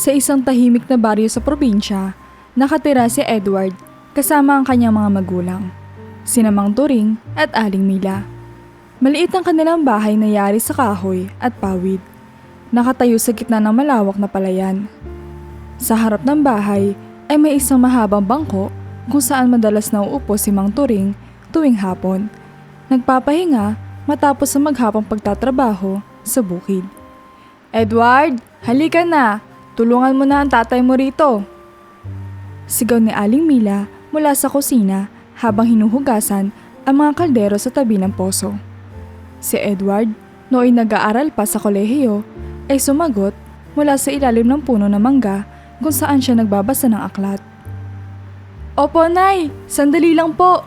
Sa isang tahimik na baryo sa probinsya, nakatira si Edward kasama ang kanyang mga magulang, sina Mang Turing at Aling Mila. Maliit ang kanilang bahay na yari sa kahoy at pawid, nakatayo sa gitna ng malawak na palayan. Sa harap ng bahay ay may isang mahabang bangko kung saan madalas nauupo si Mang Turing tuwing hapon, nagpapahinga matapos sa maghapong pagtatrabaho sa bukid. "Edward, halika na! Tulungan mo na ang tatay mo rito!" Sigaw ni Aling Mila mula sa kusina habang hinuhugasan ang mga kaldero sa tabi ng poso. Si Edward, nooy nag-aaral pa sa kolehiyo, ay sumagot mula sa ilalim ng puno ng mangga kung saan siya nagbabasa ng aklat. "Opo, Nay! Sandali lang po!"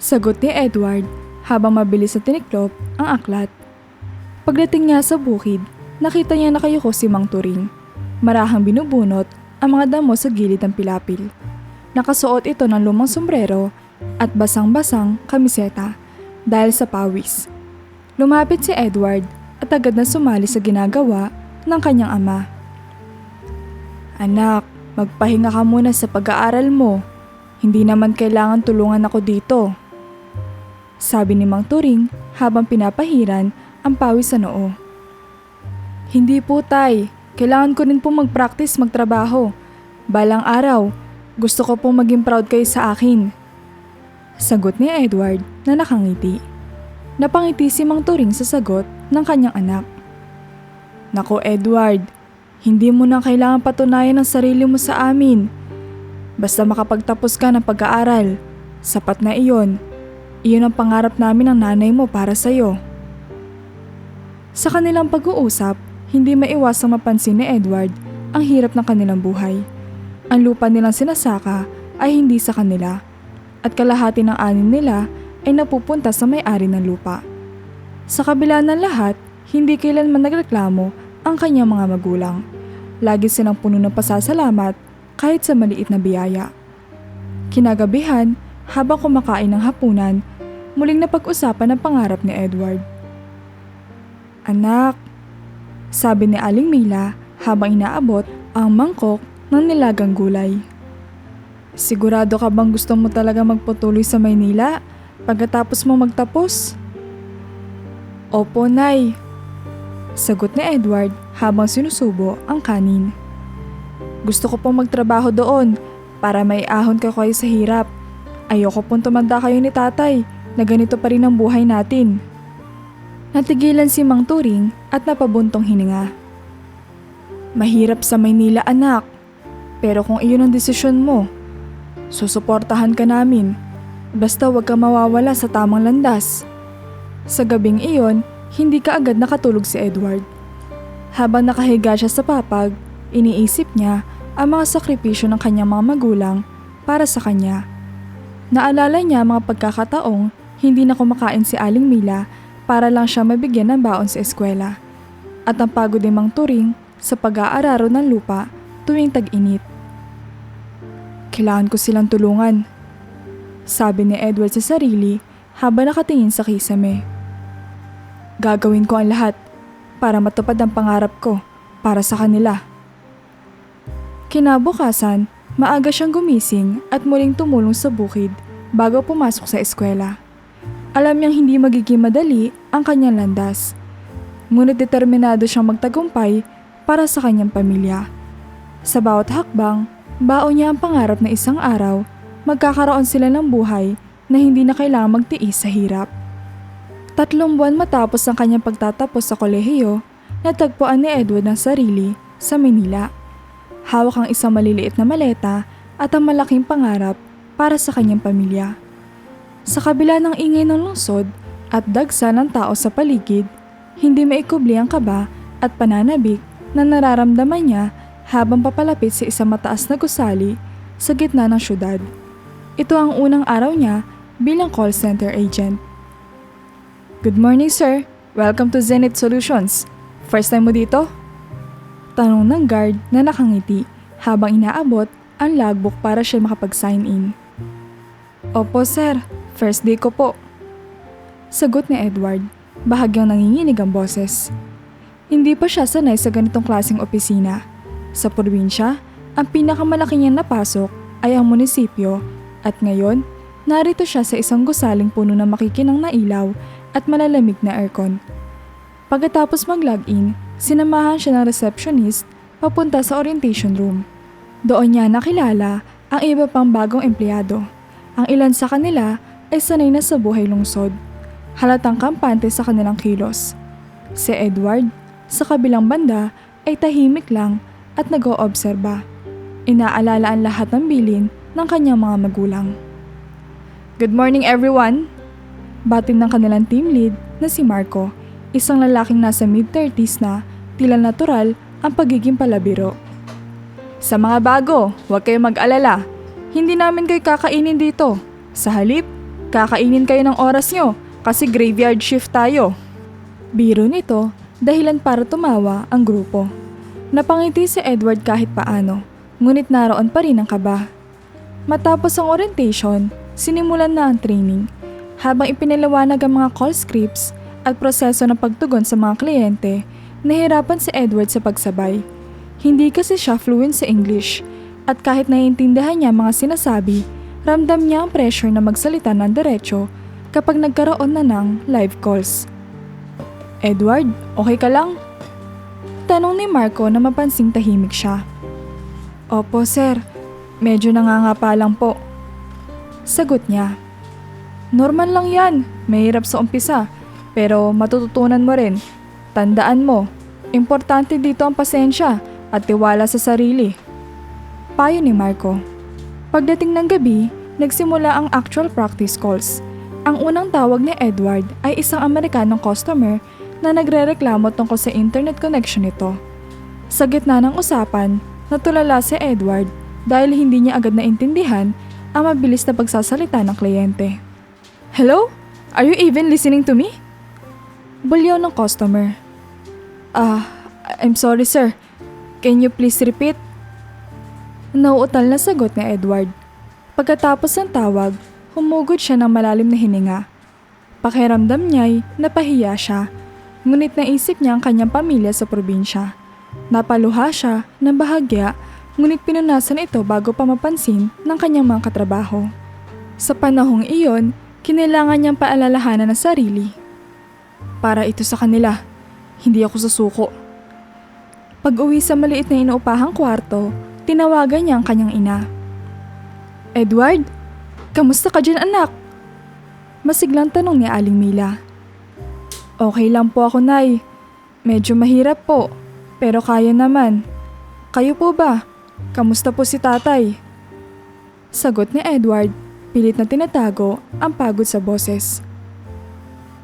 Sagot ni Edward habang mabilis na tiniklop ang aklat. Pagdating niya sa bukid, nakita niya nakayuko si Mang Turing. Marahang binubunot ang mga damo sa gilid ng pilapil. Nakasuot ito ng lumang sombrero at basang-basang kamiseta dahil sa pawis. Lumapit si Edward at agad na sumali sa ginagawa ng kanyang ama. "Anak, magpahinga ka muna sa pag-aaral mo. Hindi naman kailangan tulungan ako dito," sabi ni Mang Turing habang pinapahiran ang pawis sa noo. "Hindi po, Tay. Kailangan ko rin po mag-practice magtrabaho. Balang araw, gusto ko pong maging proud kayo sa akin," sagot ni Edward na nakangiti. Napangiti si Mang Turing sa sagot ng kanyang anak. "Nako Edward, hindi mo na kailangan patunayan ang sarili mo sa amin. Basta makapagtapos ka ng pag-aaral, sapat na iyon. Iyon ang pangarap namin ng nanay mo para sa'yo." Sa kanilang pag-uusap, hindi maiwasang mapansin ni Edward ang hirap ng kanilang buhay. Ang lupa nilang sinasaka ay hindi sa kanila at kalahati ng anin nila ay napupunta sa may-ari ng lupa. Sa kabila ng lahat, hindi kailanman nagreklamo ang kanyang mga magulang. Lagi silang puno ng pasasalamat kahit sa maliit na biyaya. Kinagabihan, habang kumakain ng hapunan, muling napag-usapan ang pangarap ni Edward. "Anak," sabi ni Aling Mila habang inaabot ang mangkok ng nilagang gulay. "Sigurado ka bang gusto mo talaga magpatuloy sa Maynila pagkatapos mo magtapos?" "Opo, Nay," sagot ni Edward habang sinusubo ang kanin. "Gusto ko pong magtrabaho doon para maiahon ko kayo sa hirap. Ayoko pong tumanda kayo ni tatay na ganito pa rin ang buhay natin." Natigilan si Mang Turing at napabuntong hininga. "Mahirap sa Maynila, anak. Pero kung iyon ang desisyon mo, susuportahan ka namin. Basta huwag ka mawawala sa tamang landas." Sa gabing iyon, hindi kaagad nakatulog si Edward. Habang nakahiga siya sa papag, iniisip niya ang mga sakripisyo ng kanyang mga magulang para sa kanya. Naalala niya ang mga pagkakataong hindi na kumakain si Aling Mila para lang siya mabigyan ng baon sa eskwela, at ang pagod ni Mang Turing sa pag-aararo ng lupa tuwing tag-init. "Kailangan ko silang tulungan," sabi ni Edward sa sarili habang nakatingin sa kisame. "Gagawin ko ang lahat para matupad ang pangarap ko para sa kanila." Kinabukasan, maaga siyang gumising at muling tumulong sa bukid bago pumasok sa eskwela. Alam niyang hindi magiging madali ang kanyang landas, ngunit determinado siyang magtagumpay para sa kanyang pamilya. Sa bawat hakbang, baon niya ang pangarap na isang araw, magkakaroon sila ng buhay na hindi na kailangang magtiis sa hirap. 3 buwan matapos ang kanyang pagtatapos sa kolehiyo, natagpuan ni Edward ang sarili sa Manila. Hawak ang isang maliliit na maleta at ang malaking pangarap para sa kanyang pamilya. Sa kabila ng ingay ng lungsod at dagsa ng tao sa paligid, hindi maikubli ang kaba at pananabik na nararamdaman niya habang papalapit sa isang mataas na gusali sa gitna ng syudad. Ito ang unang araw niya bilang call center agent. "Good morning, sir. Welcome to Zenith Solutions. First time mo dito?" Tanong ng guard na nakangiti habang inaabot ang logbook para siya makapag-sign in. "Opo, sir. First day ko po," sagot ni Edward, bahagyang nanginginig ang boses. Hindi pa siya sanay sa ganitong klaseng opisina. Sa probinsya, ang pinakamalaki niyang napasok ay ang munisipyo at ngayon, narito siya sa isang gusaling puno ng makikinang na ilaw at malalamig na aircon. Pagkatapos mag-login, sinamahan siya ng receptionist papunta sa orientation room. Doon niya nakilala ang iba pang bagong empleyado. Ang ilan sa kanila ay sanay na sa buhay lungsod. Halatang kampante sa kanilang kilos. Si Edward, sa kabilang banda, ay tahimik lang at nag-oobserba. Inaalala ang lahat ng bilin ng kanyang mga magulang. Good morning everyone! Batid ng kanilang team lead na si Marco, isang lalaking nasa mid-30s na tila natural ang pagiging palabiro. Sa mga bago, huwag kayong mag-alala. Hindi namin kayo kakainin dito. Sa halip, kakainin kayo ng oras nyo kasi graveyard shift tayo. Biro nito, dahilan para tumawa ang grupo. Napangiti si Edward kahit paano, ngunit naroon pa rin ang kaba. Matapos ang orientation, sinimulan na ang training. Habang ipinaliwanag ang mga call scripts at proseso ng pagtugon sa mga kliyente, nahirapan si Edward sa pagsabay. Hindi kasi siya fluent sa English at kahit naiintindihan niya mga sinasabi, ramdam niya ang pressure na magsalita ng diretso kapag nagkaroon na ng live calls. Edward, okay ka lang? Tanong ni Marco na mapansing tahimik siya. Opo sir, medyo nangangapa lang po. Sagot niya. Normal lang yan, mahirap sa umpisa, pero matututunan mo rin. Tandaan mo, importante dito ang pasensya at tiwala sa sarili. Payo ni Marco. Pagdating ng gabi, nagsimula ang actual practice calls. Ang unang tawag ni Edward ay isang Amerikanong customer na nagrereklamo tungkol sa internet connection nito. Sa gitna ng usapan, natulala si Edward dahil hindi niya agad naintindihan ang mabilis na pagsasalita ng kliyente. Hello? Are you even listening to me? Bulyaw ng customer. I'm sorry sir. Can you please repeat? Nauutal na sagot ni Edward. Pagkatapos ng tawag, humugod siya ng malalim na hininga. Pakiramdam niya'y napahiya siya, ngunit naisip niya ang kanyang pamilya sa probinsya. Napaluha siya ng bahagya, ngunit pinunasan ito bago pa mapansin ng kanyang mga katrabaho. Sa panahong iyon, kinailangan niyang paalalahanan ng sarili. Para ito sa kanila, hindi ako susuko. Pag-uwi sa maliit na inuupahang kwarto, tinawagan niya ang kanyang ina. Edward, kamusta ka dyan anak? Masiglang tanong ni Aling Mila. Okay lang po ako, Nay. Medyo mahirap po, pero kaya naman. Kayo po ba? Kamusta po si tatay? Sagot ni Edward, pilit na tinatago ang pagod sa boses.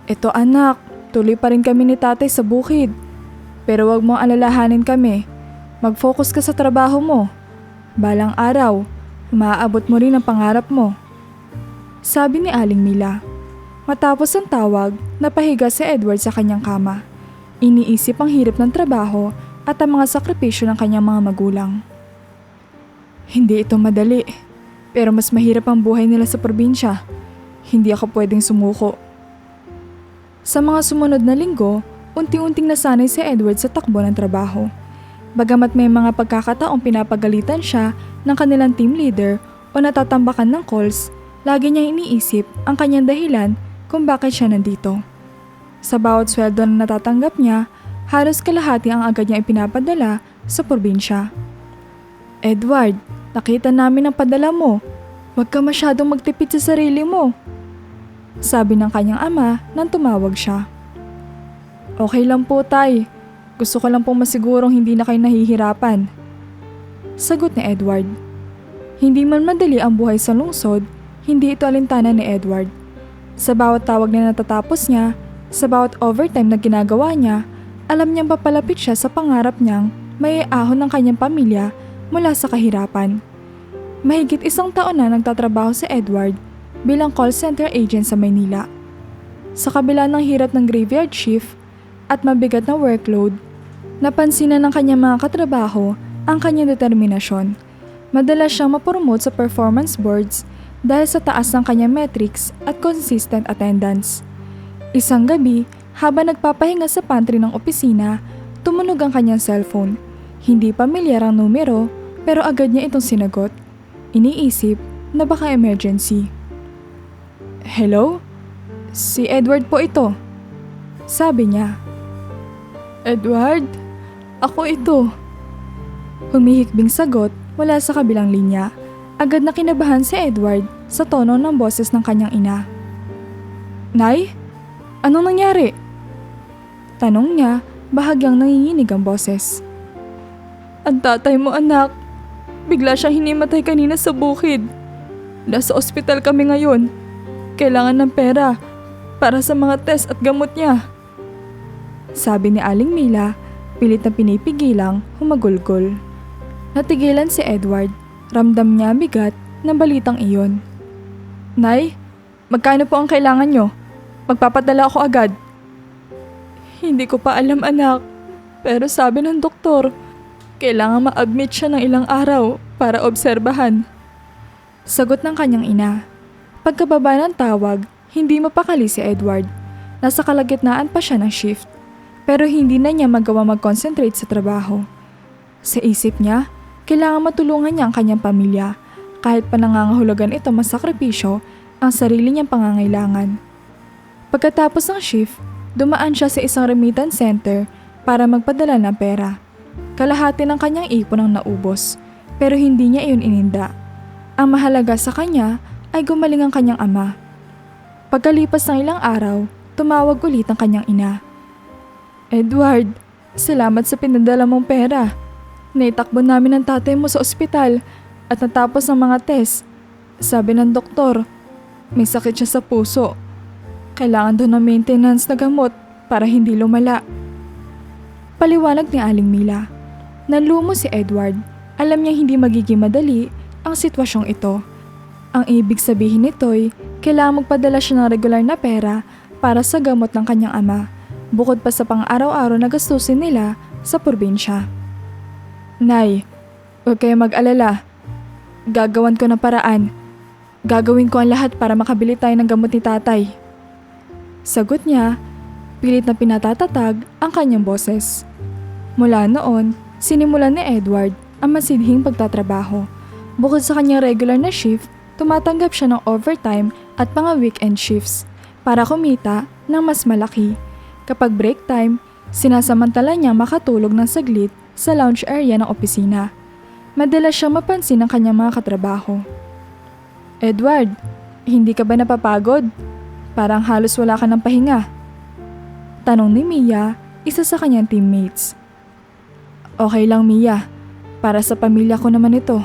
Eto anak, tuloy pa rin kami ni tatay sa bukid. Pero wag mong alalahanin kami. Mag-focus ka sa trabaho mo. Balang araw, maaabot mo rin ang pangarap mo. Sabi ni Aling Mila. Matapos ang tawag, napahiga si Edward sa kanyang kama. Iniisip ang hirap ng trabaho at ang mga sakripisyo ng kanyang mga magulang. Hindi ito madali, pero mas mahirap ang buhay nila sa probinsya. Hindi ako pwedeng sumuko. Sa mga sumunod na linggo, unti-unting nasanay si Edward sa takbo ng trabaho. Bagamat may mga pagkakataong pinapagalitan siya ng kanilang team leader o natatambakan ng calls, lagi niyang iniisip ang kanyang dahilan kung bakit siya nandito. Sa bawat sweldo na natatanggap niya, halos kalahati ang agad niya ipinapadala sa probinsya. Edward, nakita namin ang padala mo. Huwag ka masyadong magtipid sa sarili mo. Sabi ng kanyang ama nang tumawag siya. Okay lang po tay. Gusto ko lang pong masigurong hindi na kayo nahihirapan. Sagot ni Edward. Hindi man madali ang buhay sa lungsod, hindi ito alintana ni Edward. Sa bawat tawag na natatapos niya, sa bawat overtime na ginagawa niya, alam niyang papalapit siya sa pangarap niyang maiahon ng kanyang pamilya mula sa kahirapan. Mahigit 1 taon na nagtatrabaho si Edward bilang call center agent sa Maynila. Sa kabila ng hirap ng graveyard shift at mabigat na workload, napansin na ng kanyang mga katrabaho ang kanyang determinasyon. Madalas siyang mapromote sa performance boards dahil sa taas ng kanyang metrics at consistent attendance. Isang gabi, habang nagpapahinga sa pantry ng opisina, tumunog ang kanyang cellphone. Hindi pamilyar ang numero pero agad niya itong sinagot. Iniisip na baka emergency. Hello? Si Edward po ito. Sabi niya. Edward? Ako ito. Humihikbing sagot mula sa kabilang linya. Agad na kinabahan si Edward sa tono ng boses ng kanyang ina. Nay? Anong nangyari? Tanong niya, bahagyang nanginginig ang boses. Ang tatay mo anak. Bigla siyang hinimatay kanina sa bukid. Nasa ospital kami ngayon. Kailangan ng pera para sa mga test at gamot niya. Sabi ni Aling Mila, pilit na pinipigilang humagulgol. Natigilan si Edward. Ramdam niya bigat ng balitang iyon. Nay, magkano po ang kailangan nyo? Magpapadala ako agad. Hindi ko pa alam anak, pero sabi ng doktor, kailangan ma-admit siya ng ilang araw para obserbahan. Sagot ng kanyang ina. Pagkababa ng tawag, hindi mapakali si Edward. Nasa kalagitnaan pa siya ng shift, pero hindi na niya magawa mag-concentrate sa trabaho. Sa isip niya, kailangan matulungan niya ang kanyang pamilya, kahit pa nangangahulugan ito masakripisyo ang sarili niyang pangangailangan. Pagkatapos ng shift, dumaan siya sa isang remittance center para magpadala ng pera. Kalahati ng kanyang ipon ang naubos, pero hindi niya iyon ininda. Ang mahalaga sa kanya ay gumaling ang kanyang ama. Pagkalipas ng ilang araw, tumawag ulit ang kanyang ina. Edward, salamat sa pinadala mong pera. Naitakbo namin ang tatay mo sa ospital at natapos ang mga test. Sabi ng doktor, may sakit siya sa puso. Kailangan doon ng maintenance na gamot para hindi lumala. Paliwanag ni Aling Mila. Nanlumo si Edward. Alam niya hindi magiging madali ang sitwasyong ito. Ang ibig sabihin nito'y kailangan magpadala siya ng regular na pera para sa gamot ng kanyang ama, bukod pa sa pang-araw-araw na gastusin nila sa probinsya. Nay, huwag kayo mag-alala. Gagawan ko ng paraan. Gagawin ko ang lahat para makabili tayo ng gamot ni tatay. Sagot niya, pilit na pinatatatag ang kanyang boses. Mula noon, sinimulan ni Edward ang masidhing pagtatrabaho. Bukod sa kanyang regular na shift, tumatanggap siya ng overtime at mga weekend shifts para kumita ng mas malaki. Kapag break time, sinasamantala niya makatulog ng saglit sa lounge area ng opisina. Madalas siyang mapansin ng kanyang mga katrabaho. Edward, hindi ka ba napapagod? Parang halos wala ka ng pahinga. Tanong ni Mia, isa sa kanyang teammates. Okay lang Mia, para sa pamilya ko naman ito.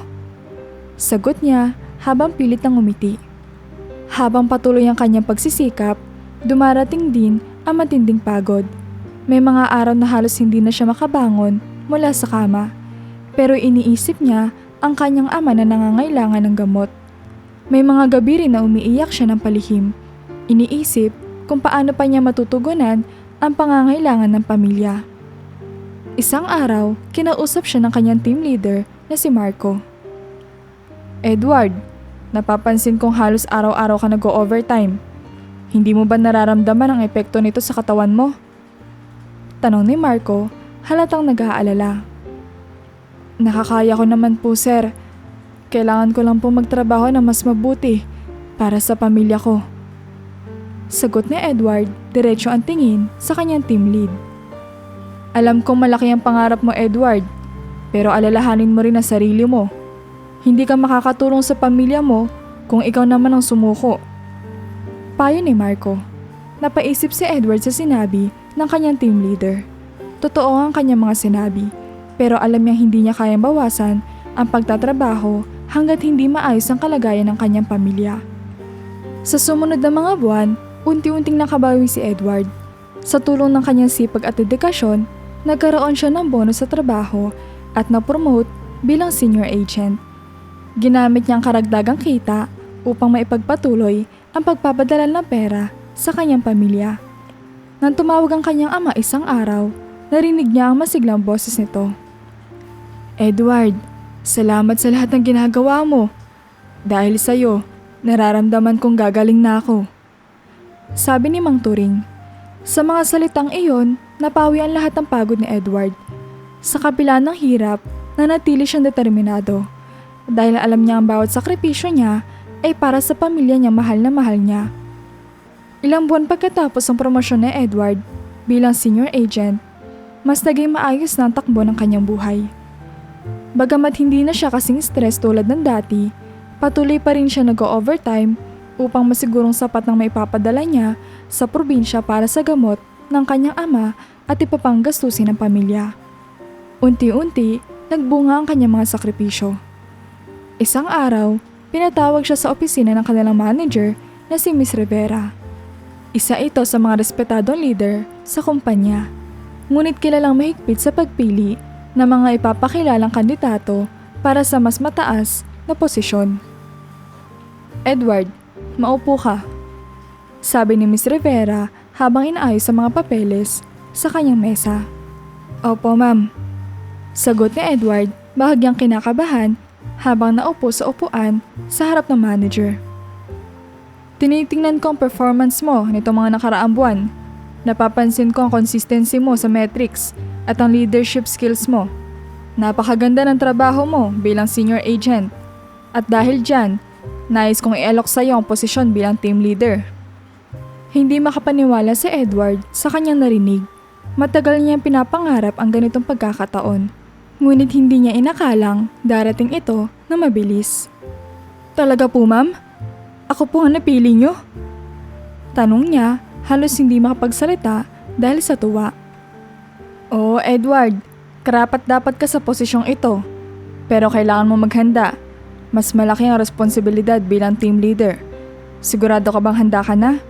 Sagot niya habang pilit ng umiti. Habang patuloy ang kanyang pagsisikap, dumarating din ang matinding pagod. May mga araw na halos hindi na siya makabangon mula sa kama. Pero iniisip niya ang kanyang ama na nangangailangan ng gamot. May mga gabi rin na umiiyak siya ng palihim. Iniisip kung paano pa niya matutugunan ang pangangailangan ng pamilya. Isang araw, kinausap siya ng kanyang team leader na si Marco. Edward, napapansin kong halos araw-araw ka nag-o-overtime. Hindi mo ba nararamdaman ang epekto nito sa katawan mo? Tanong ni Marco, halatang nag-aalala. Nakakaya ko naman po sir. Kailangan ko lang po magtrabaho na mas mabuti para sa pamilya ko. Sagot ni Edward, diretso ang tingin sa kanyang team lead. Alam kong malaki ang pangarap mo Edward, pero alalahanin mo rin ang sarili mo. Hindi ka makakatulong sa pamilya mo kung ikaw naman ang sumuko. Payo ni Marco. Napaisip si Edward sa sinabi ng kanyang team leader. Totoo ang kanyang mga sinabi, pero alam niyang hindi niya kayang bawasan ang pagtatrabaho hanggat hindi maayos ang kalagayan ng kanyang pamilya. Sa sumunod na mga buwan, unti-unting nakabawi si Edward. Sa tulong ng kanyang sipag at dedikasyon, nagkaroon siya ng bonus sa trabaho at na-promote bilang senior agent. Ginamit niya ang karagdagang kita upang maipagpatuloy ang pagpapadala ng pera sa kanyang pamilya. Nang tumawag ang kanyang ama isang araw, narinig niya ang masiglang boses nito. Edward, salamat sa lahat ng ginagawa mo. Dahil sa'yo, nararamdaman kong gagaling na ako. Sabi ni Mang Turing. Sa mga salitang iyon, napawi ang lahat ng pagod ni Edward. Sa kabila ng hirap, nanatili siyang determinado dahil alam niya ang bawat sakripisyo niya ay para sa pamilya niyang mahal na mahal niya. Ilang buwan pagkatapos ng promosyon ni Edward bilang senior agent, mas naging maayos na ang takbo ng kanyang buhay. Bagamat hindi na siya kasing stress tulad ng dati, patuloy pa rin siya nag-overtime upang masigurong sapat ng maipapadala niya sa probinsya para sa gamot ng kanyang ama at iba pang gastusin ng pamilya. Unti-unti, nagbunga ang kanyang mga sakripisyo. Isang araw, pinatawag siya sa opisina ng kanilang manager na si Miss Rivera. Isa ito sa mga respetadong leader sa kumpanya, ngunit kilalang mahigpit sa pagpili ng mga ipapakilalang kandidato para sa mas mataas na posisyon. Edward, maupo ka, sabi ni Miss Rivera habang inaayos ang mga papeles sa kanyang mesa. Opo, ma'am. Sagot ni Edward, bahagyang kinakabahan habang naupo sa upuan sa harap ng manager. Tinitingnan ko ang performance mo nitong mga nakaraang buwan. Napapansin ko ang consistency mo sa metrics at ang leadership skills mo. Napakaganda ng trabaho mo bilang senior agent. At dahil dyan, nais kong i-alok sa iyo ang posisyon bilang team leader. Hindi makapaniwala si Edward sa kanyang narinig. Matagal niyang pinapangarap ang ganitong pagkakataon. Ngunit hindi niya inakalang darating ito na mabilis. Talaga po, ma'am? Ako po ang napili niyo? Tanong niya, halos hindi makapagsalita dahil sa tuwa. Oo, Edward, karapat dapat ka sa posisyong ito. Pero kailangan mo maghanda. Mas malaki ang responsibilidad bilang team leader. Sigurado ka bang handa ka na?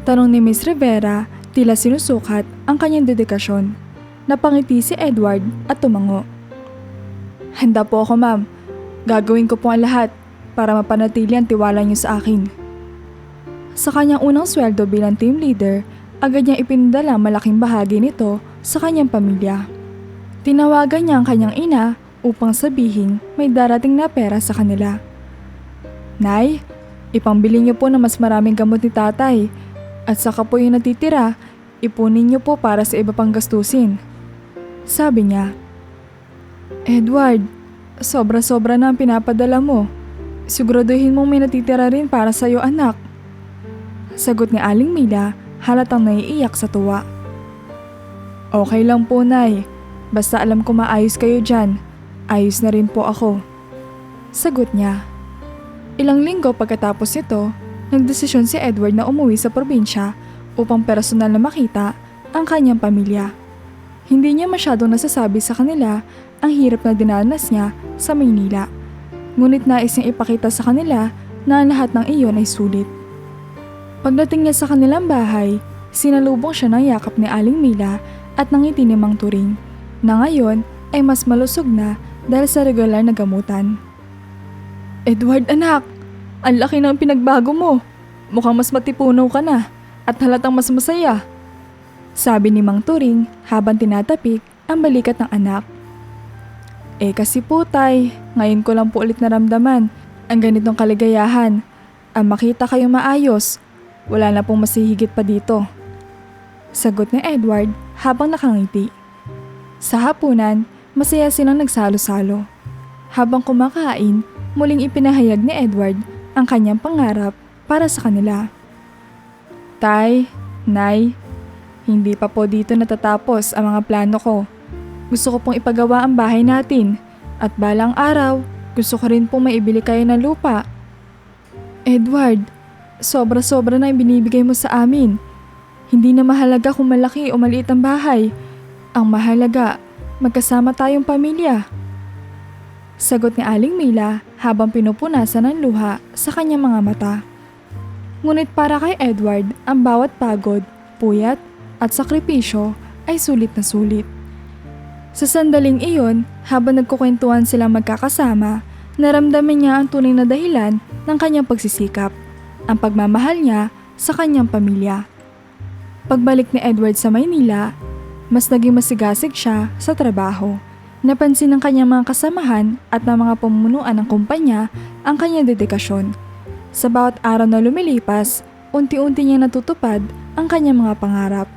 Tanong ni Miss Rivera, tila sinusukat ang kanyang dedikasyon. Napangiti si Edward at tumango. Handa po ako, ma'am. Gagawin ko po ang lahat para mapanatili ang tiwala niyo sa akin. Sa kanyang unang sweldo bilang team leader, agad niyang ipinadala ang malaking bahagi nito sa kanyang pamilya. Tinawagan niya ang kanyang ina upang sabihin may darating na pera sa kanila. Nay, ipambili niyo po ng mas maraming gamot ni tatay at saka po yung natitira, ipunin niyo po para sa iba pang gastusin. Sabi niya. Edward, sobra-sobra na ang pinapadala mo. Siguraduhin mong may natitira rin para sa'yo, anak. Sagot ni Aling Mila, halatang naiiyak sa tuwa. Okay lang po, Nay. Basta alam ko maayos kayo dyan. Ayos na rin po ako. Sagot niya. Ilang linggo pagkatapos nito, nagdesisyon si Edward na umuwi sa probinsya upang personal na makita ang kanyang pamilya. Hindi niya masyadong nasasabi sa kanila ang hirap na dinanas niya sa Maynila. Ngunit nais niyang ipakita sa kanila na ang lahat ng iyon ay sulit. Pagdating niya sa kanilang bahay, sinalubong siya ng yakap ni Aling Mila at nangiti ni Mang Turing, na ngayon ay mas malusog na dahil sa regular na gamutan. Edward, anak, ang laki ng pinagbago mo. Mukhang mas matipunaw ka na at halatang mas masaya. Sabi ni Mang Turing habang tinatapik ang balikat ng anak. Kasi po, tay, ngayon ko lang po ulit naramdaman ang ganitong kaligayahan. Ang makita kayong maayos, wala na pong masihigit pa dito. Sagot ni Edward habang nakangiti. Sa hapunan, masaya silang nagsalo-salo. Habang kumakain, muling ipinahayag ni Edward ang kanyang pangarap para sa kanila. Tay, Nay, hindi pa po dito natatapos ang mga plano ko. Gusto ko pong ipagawa ang bahay natin at balang araw, gusto ko rin pong maibili kayo ng lupa. Edward, sobra-sobra na yung binibigay mo sa amin. Hindi na mahalaga kung malaki o maliit ang bahay. Ang mahalaga, magkasama tayong pamilya. Sagot ni Aling Mila habang pinupunasan ng luha sa kanyang mga mata. Ngunit para kay Edward, ang bawat pagod, puyat at sakripisyo ay sulit na sulit. Sa sandaling iyon, habang nagkukwentuhan silang magkakasama, naramdaman niya ang tunay na dahilan ng kanyang pagsisikap, ang pagmamahal niya sa kanyang pamilya. Pagbalik ni Edward sa Maynila, mas naging masigasig siya sa trabaho. Napansin ng kanyang mga kasamahan at ng mga pamunuan ng kumpanya ang kanyang dedikasyon. Sa bawat araw na lumilipas, unti-unti niya natutupad ang kanyang mga pangarap.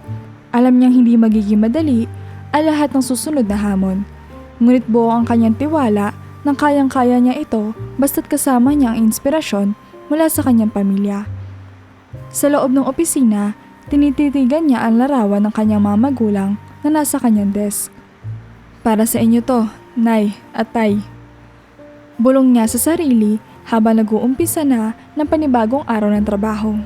Alam niyang hindi magiging madali ang lahat ng susunod na hamon. Ngunit buo ang kanyang tiwala nang kayang-kaya niya ito basta't kasama niya ang inspirasyon mula sa kanyang pamilya. Sa loob ng opisina, tinititigan niya ang larawan ng kanyang mga magulang na nasa kanyang desk. Para sa inyo to, Nay at Tay. Bulong niya sa sarili habang nag-uumpisa na ng panibagong araw ng trabaho.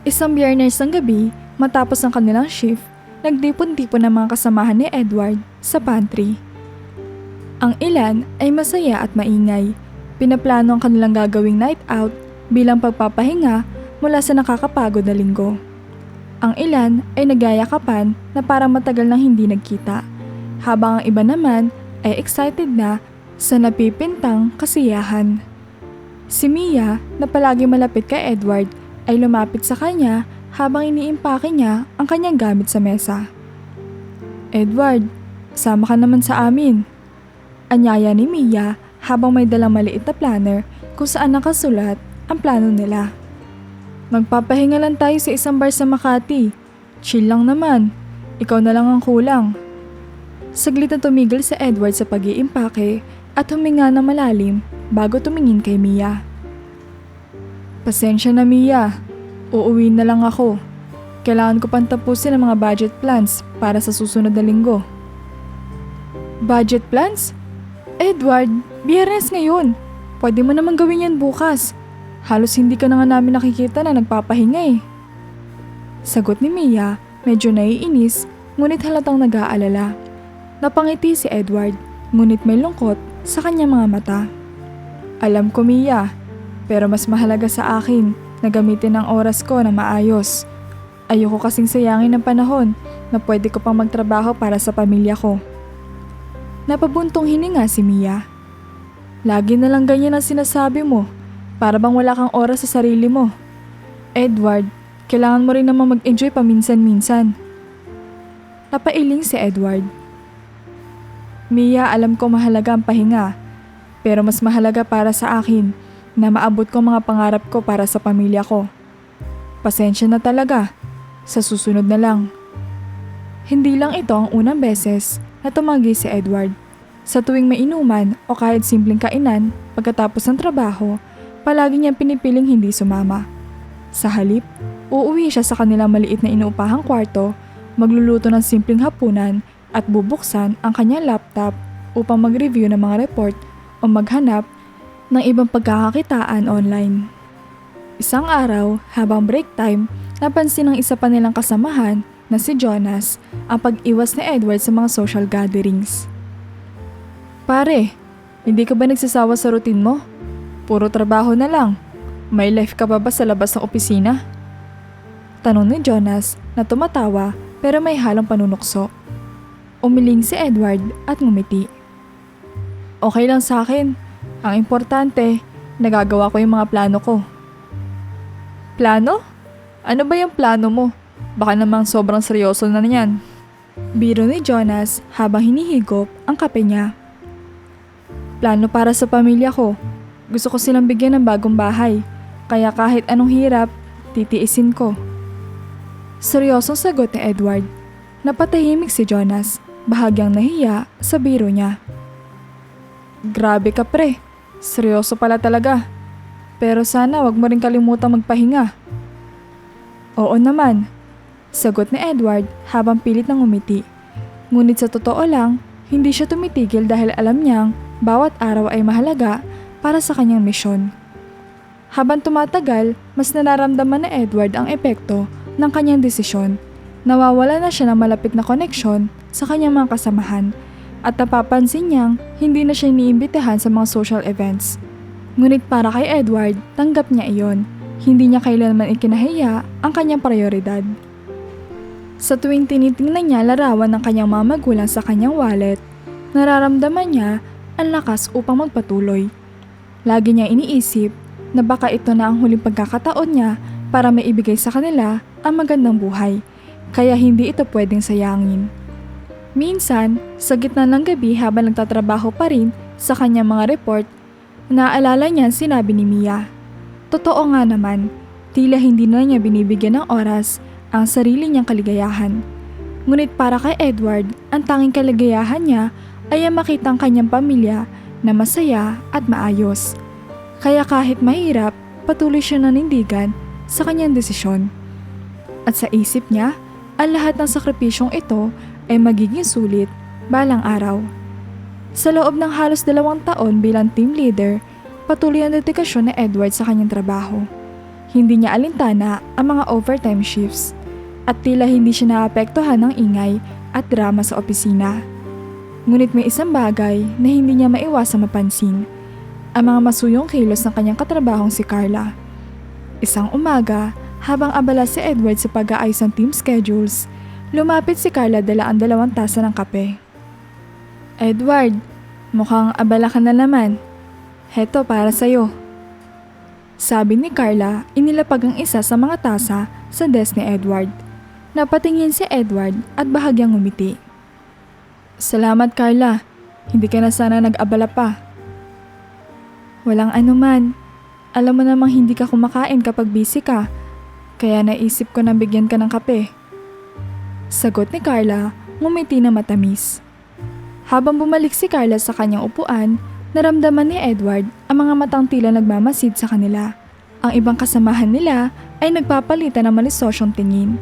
Isang Biyernes ng gabi, matapos ang kanilang shift, nagdipon-tipon ng mga kasamahan ni Edward sa pantry. Ang ilan ay masaya at maingay. Pinaplano ang kanilang gagawing night out bilang pagpapahinga mula sa nakakapagod na linggo. Ang ilan ay nagyayakapan na parang matagal nang hindi nagkita, habang ang iba naman ay excited na sa napipintang kasiyahan. Si Mia, na palagi malapit kay Edward, ay lumapit sa kanya habang iniimpake niya ang kanyang gamit sa mesa. "Edward, sama ka naman sa amin." Anyaya ni Mia habang may dalang maliit na planner kung saan nakasulat ang plano nila. "Magpapahinga lang tayo sa isang bar sa Makati. Chill lang naman. Ikaw na lang ang kulang." Saglit na tumigil si Edward sa pag-iimpake at huminga na malalim bago tumingin kay Mia. "Pasensya na, Mia. Uuwi na lang ako. Kailangan ko pang tapusin ang mga budget plans para sa susunod na linggo." "Budget plans? Edward, Biyernes ngayon. Pwede mo naman gawin yan bukas. Halos hindi ka na nga namin nakikita na nagpapahinga eh." Sagot ni Mia, medyo naiinis, ngunit halatang nag-aalala. Napangiti si Edward, ngunit may lungkot sa kanyang mga mata. "Alam ko, Mia, pero mas mahalaga sa akin na gamitin ang oras ko na maayos. Ayoko kasing sayangin ng panahon na pwede ko pang magtrabaho para sa pamilya ko." Napabuntong hininga si Mia. "Lagi na lang ganyan ang sinasabi mo. Para bang wala kang oras sa sarili mo. Edward, kailangan mo rin naman mag-enjoy paminsan-minsan." Napailing si Edward. "Mia, alam ko mahalaga ang pahinga. Pero mas mahalaga para sa akin na maabot ko mga pangarap ko para sa pamilya ko. Pasensya na talaga. Sa susunod na lang." Hindi lang ito ang unang beses na tumanggi si Edward. Sa tuwing may inuman o kahit simpleng kainan pagkatapos ng trabaho, palagi niyang pinipiling hindi sumama. Sa halip, uuwi siya sa kanilang maliit na inuupahang kwarto, magluluto ng simpleng hapunan at bubuksan ang kanyang laptop upang mag-review ng mga report o maghanap ng ibang pagkakakitaan online. Isang araw, habang break time, napansin ng isa pa nilang kasamahan na si Jonas ang pag-iwas ni Edward sa mga social gatherings. "Pare, hindi ka ba nagsasawa sa routine mo? Puro trabaho na lang. May life ka ba sa labas ng opisina?" Tanong ni Jonas na tumatawa pero may halong panunukso. Umiling si Edward at ngumiti. "Okay lang sa akin. Ang importante, nagagawa ko yung mga plano ko." "Plano? Ano ba yung plano mo? Baka namang sobrang seryoso na niyan." Biro ni Jonas habang hinihigop ang kape niya. "Plano para sa pamilya ko. Gusto ko silang bigyan ng bagong bahay. Kaya kahit anong hirap, titiisin ko." Seryosong sagot ni Edward. Napatahimik si Jonas, bahagyang nahiya sa biro niya. "Grabe ka, pre. Seryoso pala talaga. Pero sana wag mo rin kalimutang magpahinga." "Oo naman," sagot ni Edward habang pilit nang umiti. Ngunit sa totoo lang, hindi siya tumitigil dahil alam niyang bawat araw ay mahalaga para sa kanyang misyon. Habang tumatagal, mas nararamdaman ni Edward ang epekto ng kanyang desisyon. Nawawala na siya ng malapit na koneksyon sa kanyang mga kasamahan at napapansin niyang hindi na siya iniimbitahan sa mga social events. Ngunit para kay Edward, tanggap niya iyon. Hindi niya kailanman ikinahiya ang kanyang prioridad. Sa tuwing tinitingnan niya larawan ng kanyang mga magulang sa kanyang wallet, nararamdaman niya ang lakas upang magpatuloy. Lagi niya iniisip na baka ito na ang huling pagkakataon niya para maibigay sa kanila ang magandang buhay, kaya hindi ito pwedeng sayangin. Minsan, sa gitna ng gabi habang nagtatrabaho pa rin sa kanyang mga report, naaalala niya sinabi ni Mia. Totoo nga naman, tila hindi na niya binibigyan ng oras ang sarili niyang kaligayahan. Ngunit para kay Edward, ang tanging kaligayahan niya ay ang makita ang kanyang pamilya na masaya at maayos. Kaya kahit mahirap, patuloy siya nanindigan sa kanyang desisyon. At sa isip niya, ang lahat ng sakripisyong ito ay magiging sulit balang araw. Sa loob ng halos 2 taon bilang team leader, patuloy ang dedikasyon ni Edward sa kanyang trabaho. Hindi niya alintana ang mga overtime shifts at tila hindi siya naapektuhan ng ingay at drama sa opisina. Ngunit may isang bagay na hindi niya maiwasang mapansin, ang mga masuyong kilos ng kanyang katrabahong si Carla. Isang umaga, habang abala si Edward sa pag-aayos ng team schedules, lumapit si Carla dala ang 2 tasa ng kape. Edward, mukhang abala ka na naman. Heto para sa'yo. Sabi ni Carla, inilapag ang isa sa mga tasa sa desk ni Edward. Napatingin si Edward at bahagyang ngumiti. Salamat Carla, hindi ka na sana nag-abala pa. Walang anuman. Alam mo namang hindi ka kumakain kapag busy ka, kaya naisip ko na bigyan ka ng kape. Sagot ni Carla, ngumiti na matamis. Habang bumalik si Carla sa kanyang upuan, naramdaman ni Edward ang mga matang tila nagmamasid sa kanila. Ang ibang kasamahan nila ay nagpapalitan ng malisosyong tingin,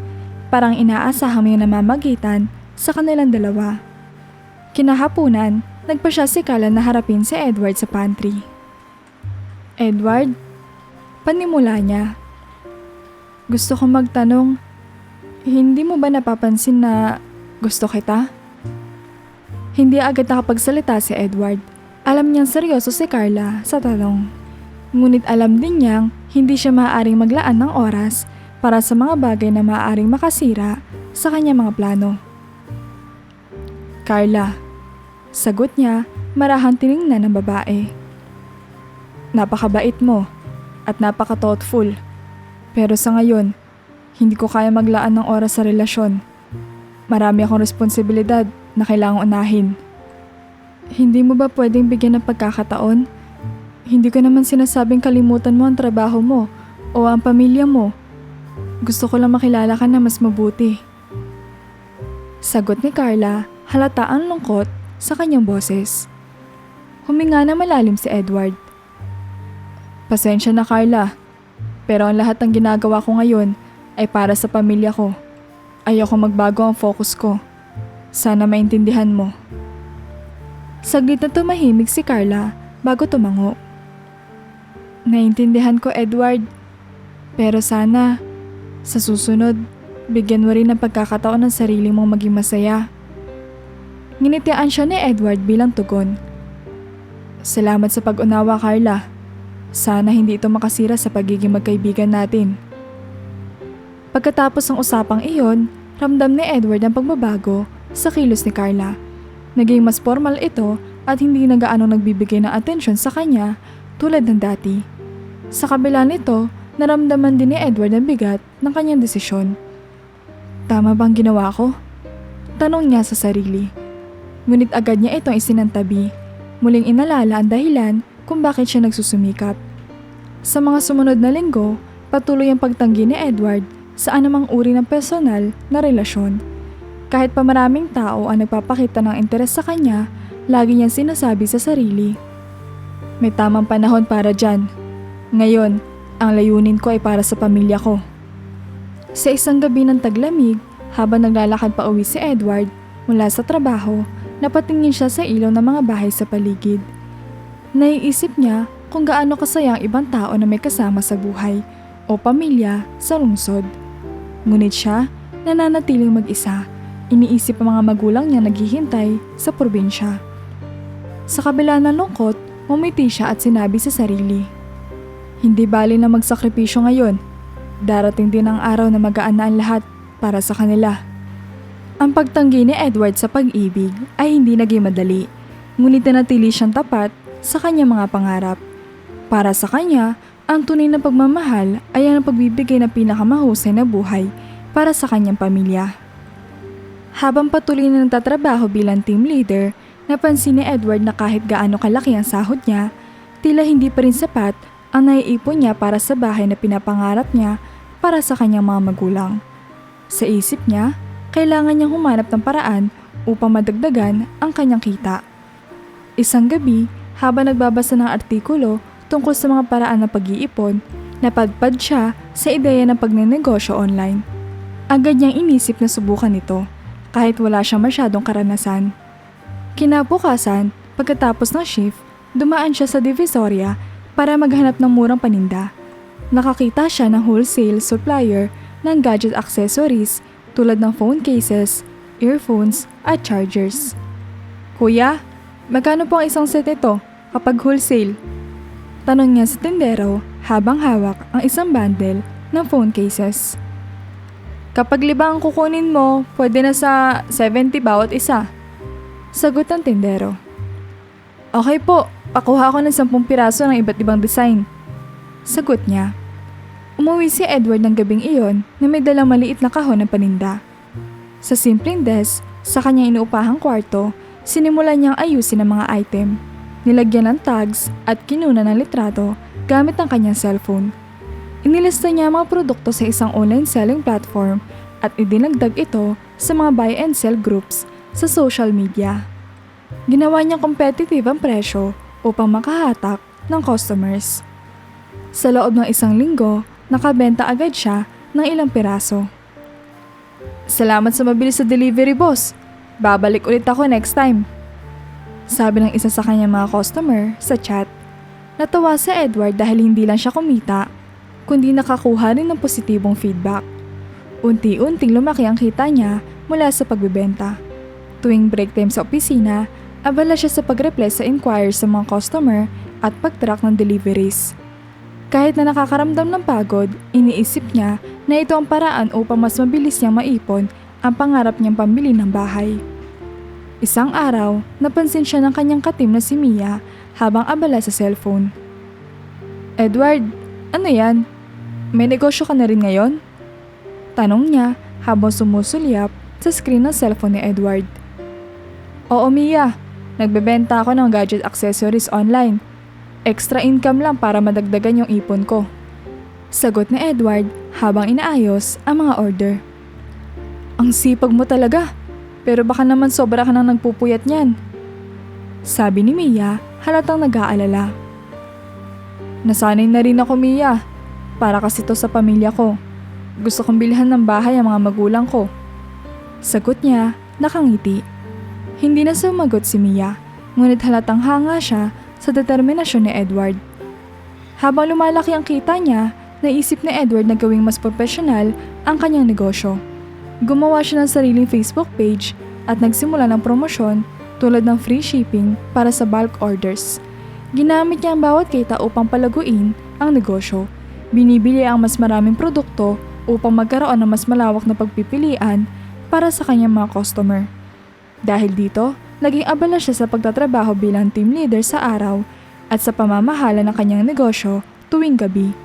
parang inaasahang may namamagitan sa kanilang dalawa. Kinahapunan, nagpa siya si Carla na harapin si Edward sa pantry. Edward, panimula niya. Gusto ko magtanong, hindi mo ba napapansin na gusto kita? Hindi agad nakapagsalita si Edward. Alam niyang seryoso si Carla sa tanong. Ngunit alam din niyang hindi siya maaaring maglaan ng oras para sa mga bagay na maaaring makasira sa kanyang mga plano. Carla, sagot niya, marahang tiningnan ng babae. Napakabait mo at napaka-thoughtful. Pero sa ngayon, hindi ko kaya maglaan ng oras sa relasyon. Marami akong responsibilidad na kailangang unahin. Hindi mo ba pwedeng bigyan ng pagkakataon? Hindi ko naman sinasabing kalimutan mo ang trabaho mo o ang pamilya mo. Gusto ko lang makilala ka na mas mabuti. Sagot ni Carla, halata ang lungkot sa kanyang boses. Huminga na malalim si Edward. Pasensya na Carla, pero ang lahat ng ginagawa ko ngayon ay para sa pamilya ko. Ayoko magbago ang focus ko. Sana maintindihan mo. Saglit na tumahimik si Carla bago tumango. Naintindihan ko Edward, pero sana sa susunod, bigyan mo rin ng pagkakataon ng sarili mong maging masaya. Nginitian siya ni Edward bilang tugon. Salamat sa pag-unawa Carla. Sana hindi ito makasira sa pagiging magkaibigan natin. Pagkatapos ng usapang iyon, ramdam ni Edward ang pagbabago sa kilos ni Carla. Naging mas formal ito at hindi na gaano nagbibigay ng atensyon sa kanya tulad ng dati. Sa kabila nito, naramdaman din ni Edward ang bigat ng kanyang desisyon. Tama bang ginawa ko? Tanong niya sa sarili. Ngunit agad niya itong isinantabi. Muling inalala ang dahilan kung bakit siya nagsusumikap. Sa mga sumunod na linggo, patuloy ang pagtanggi ni Edward sa anumang uri ng personal na relasyon. Kahit pa maraming tao ang nagpapakita ng interes sa kanya, lagi niyang sinasabi sa sarili. May tamang panahon para dyan. Ngayon, ang layunin ko ay para sa pamilya ko. Sa isang gabi ng taglamig, habang naglalakad pa uwi si Edward mula sa trabaho, napatingin siya sa ilaw ng mga bahay sa paligid. Naiisip niya kung gaano kasaya ang ibang tao na may kasama sa buhay o pamilya sa lungsod. Ngunit siya, nananatiling mag-isa. Iniisip ang mga magulang niya naghihintay sa probinsya. Sa kabila ng lungkot, umiti siya at sinabi sa sarili, hindi bali na magsakripisyo ngayon. Darating din ang araw na magaan na ang lahat para sa kanila. Ang pagtanggi ni Edward sa pag-ibig ay hindi naging madali, ngunit nanatili siyang tapat sa kanyang mga pangarap. Para sa kanya, ang tunay na pagmamahal ay ang pagbibigay ng pinakamahusay na buhay para sa kanyang pamilya. Habang patuloy na nagtatrabaho bilang team leader, napansin ni Edward na kahit gaano kalaki ang sahod niya, tila hindi pa rin sapat ang naiipon niya para sa bahay na pinapangarap niya para sa kanyang mga magulang. Sa isip niya, kailangan niyang humanap ng paraan upang madagdagan ang kanyang kita. Isang gabi, habang nagbabasa ng artikulo tungkol sa mga paraan ng pag-iipon, napadpad siya sa ideya ng pagnenegosyo online. Agad niyang inisip na subukan ito kahit wala siyang masyadong karanasan. Kinabukasan, pagkatapos ng shift, dumaan siya sa Divisoria para maghanap ng murang paninda. Nakakita siya ng wholesale supplier ng gadget accessories tulad ng phone cases, earphones at chargers. "Kuya, magkano po ang isang set ito kapag wholesale?" Tanong niya sa tindero habang hawak ang isang bundle ng phone cases. "Kapag 5 ang kukunin mo, pwede na sa 70 bawat isa," sagot ng tindero. "Okay po, pakuha ko ng 10 piraso ng iba't ibang design," sagot niya. Umuwi si Edward ng gabing iyon na may dalang maliit na kahon ng paninda. Sa simpleng desk, sa kanyang inuupahang kwarto, sinimulan niyang ayusin ang mga item. Nilagyan ng tags at kinuna ng litrato gamit ang kanyang cellphone. Inilista niya ang mga produkto sa isang online selling platform at idinagdag ito sa mga buy and sell groups sa social media. Ginawa niyang competitive ang presyo upang makahatak ng customers. Sa loob ng isang linggo, nakabenta agad siya ng ilang piraso. "Salamat sa mabilis sa delivery, boss. Babalik ulit ako next time," sabi ng isa sa kanyang mga customer sa chat. Natawa si Edward dahil hindi lang siya kumita, kundi nakakuha rin ng positibong feedback. Unti-unting lumaki ang kita niya mula sa pagbebenta. Tuwing break time sa opisina, abala siya sa pag-reply sa inquiries sa mga customer at pag-track ng deliveries. Kahit na nakakaramdam ng pagod, iniisip niya na ito ang paraan upang mas mabilis niyang maipon ang pangarap niyang pambili ng bahay. Isang araw, napansin siya ng kanyang katim na si Mia habang abala sa cellphone. "Edward, ano yan? May negosyo ka na rin ngayon?" Tanong niya habang sumusulyap sa screen ng cellphone ni Edward. "Oo, Mia. Nagbebenta ako ng gadget accessories online. Extra income lang para madagdagan yung ipon ko," sagot ni Edward habang inaayos ang mga order. "Ang sipag mo talaga, pero baka naman sobra ka nang nagpupuyat niyan," sabi ni Mia halatang nag-aalala. "Nasanay na rin ako, Mia. Para kasi to sa pamilya ko. Gusto kong bilhan ng bahay ang mga magulang ko," sagot niya nakangiti. Hindi na sumagot si Mia, ngunit halatang hanga siya sa determinasyon ni Edward. Habang lumalaki ang kita niya, naisip ni Edward na gawing mas profesional ang kanyang negosyo. Gumawa siya ng sariling Facebook page at nagsimula ng promosyon tulad ng free shipping para sa bulk orders. Ginamit niya ang bawat kita upang palaguin ang negosyo. Binibili ang mas maraming produkto upang magkaroon ng mas malawak na pagpipilian para sa kanyang mga customer. Dahil dito, naging abala siya sa pagtatrabaho bilang team leader sa araw at sa pamamahala ng kanyang negosyo tuwing gabi.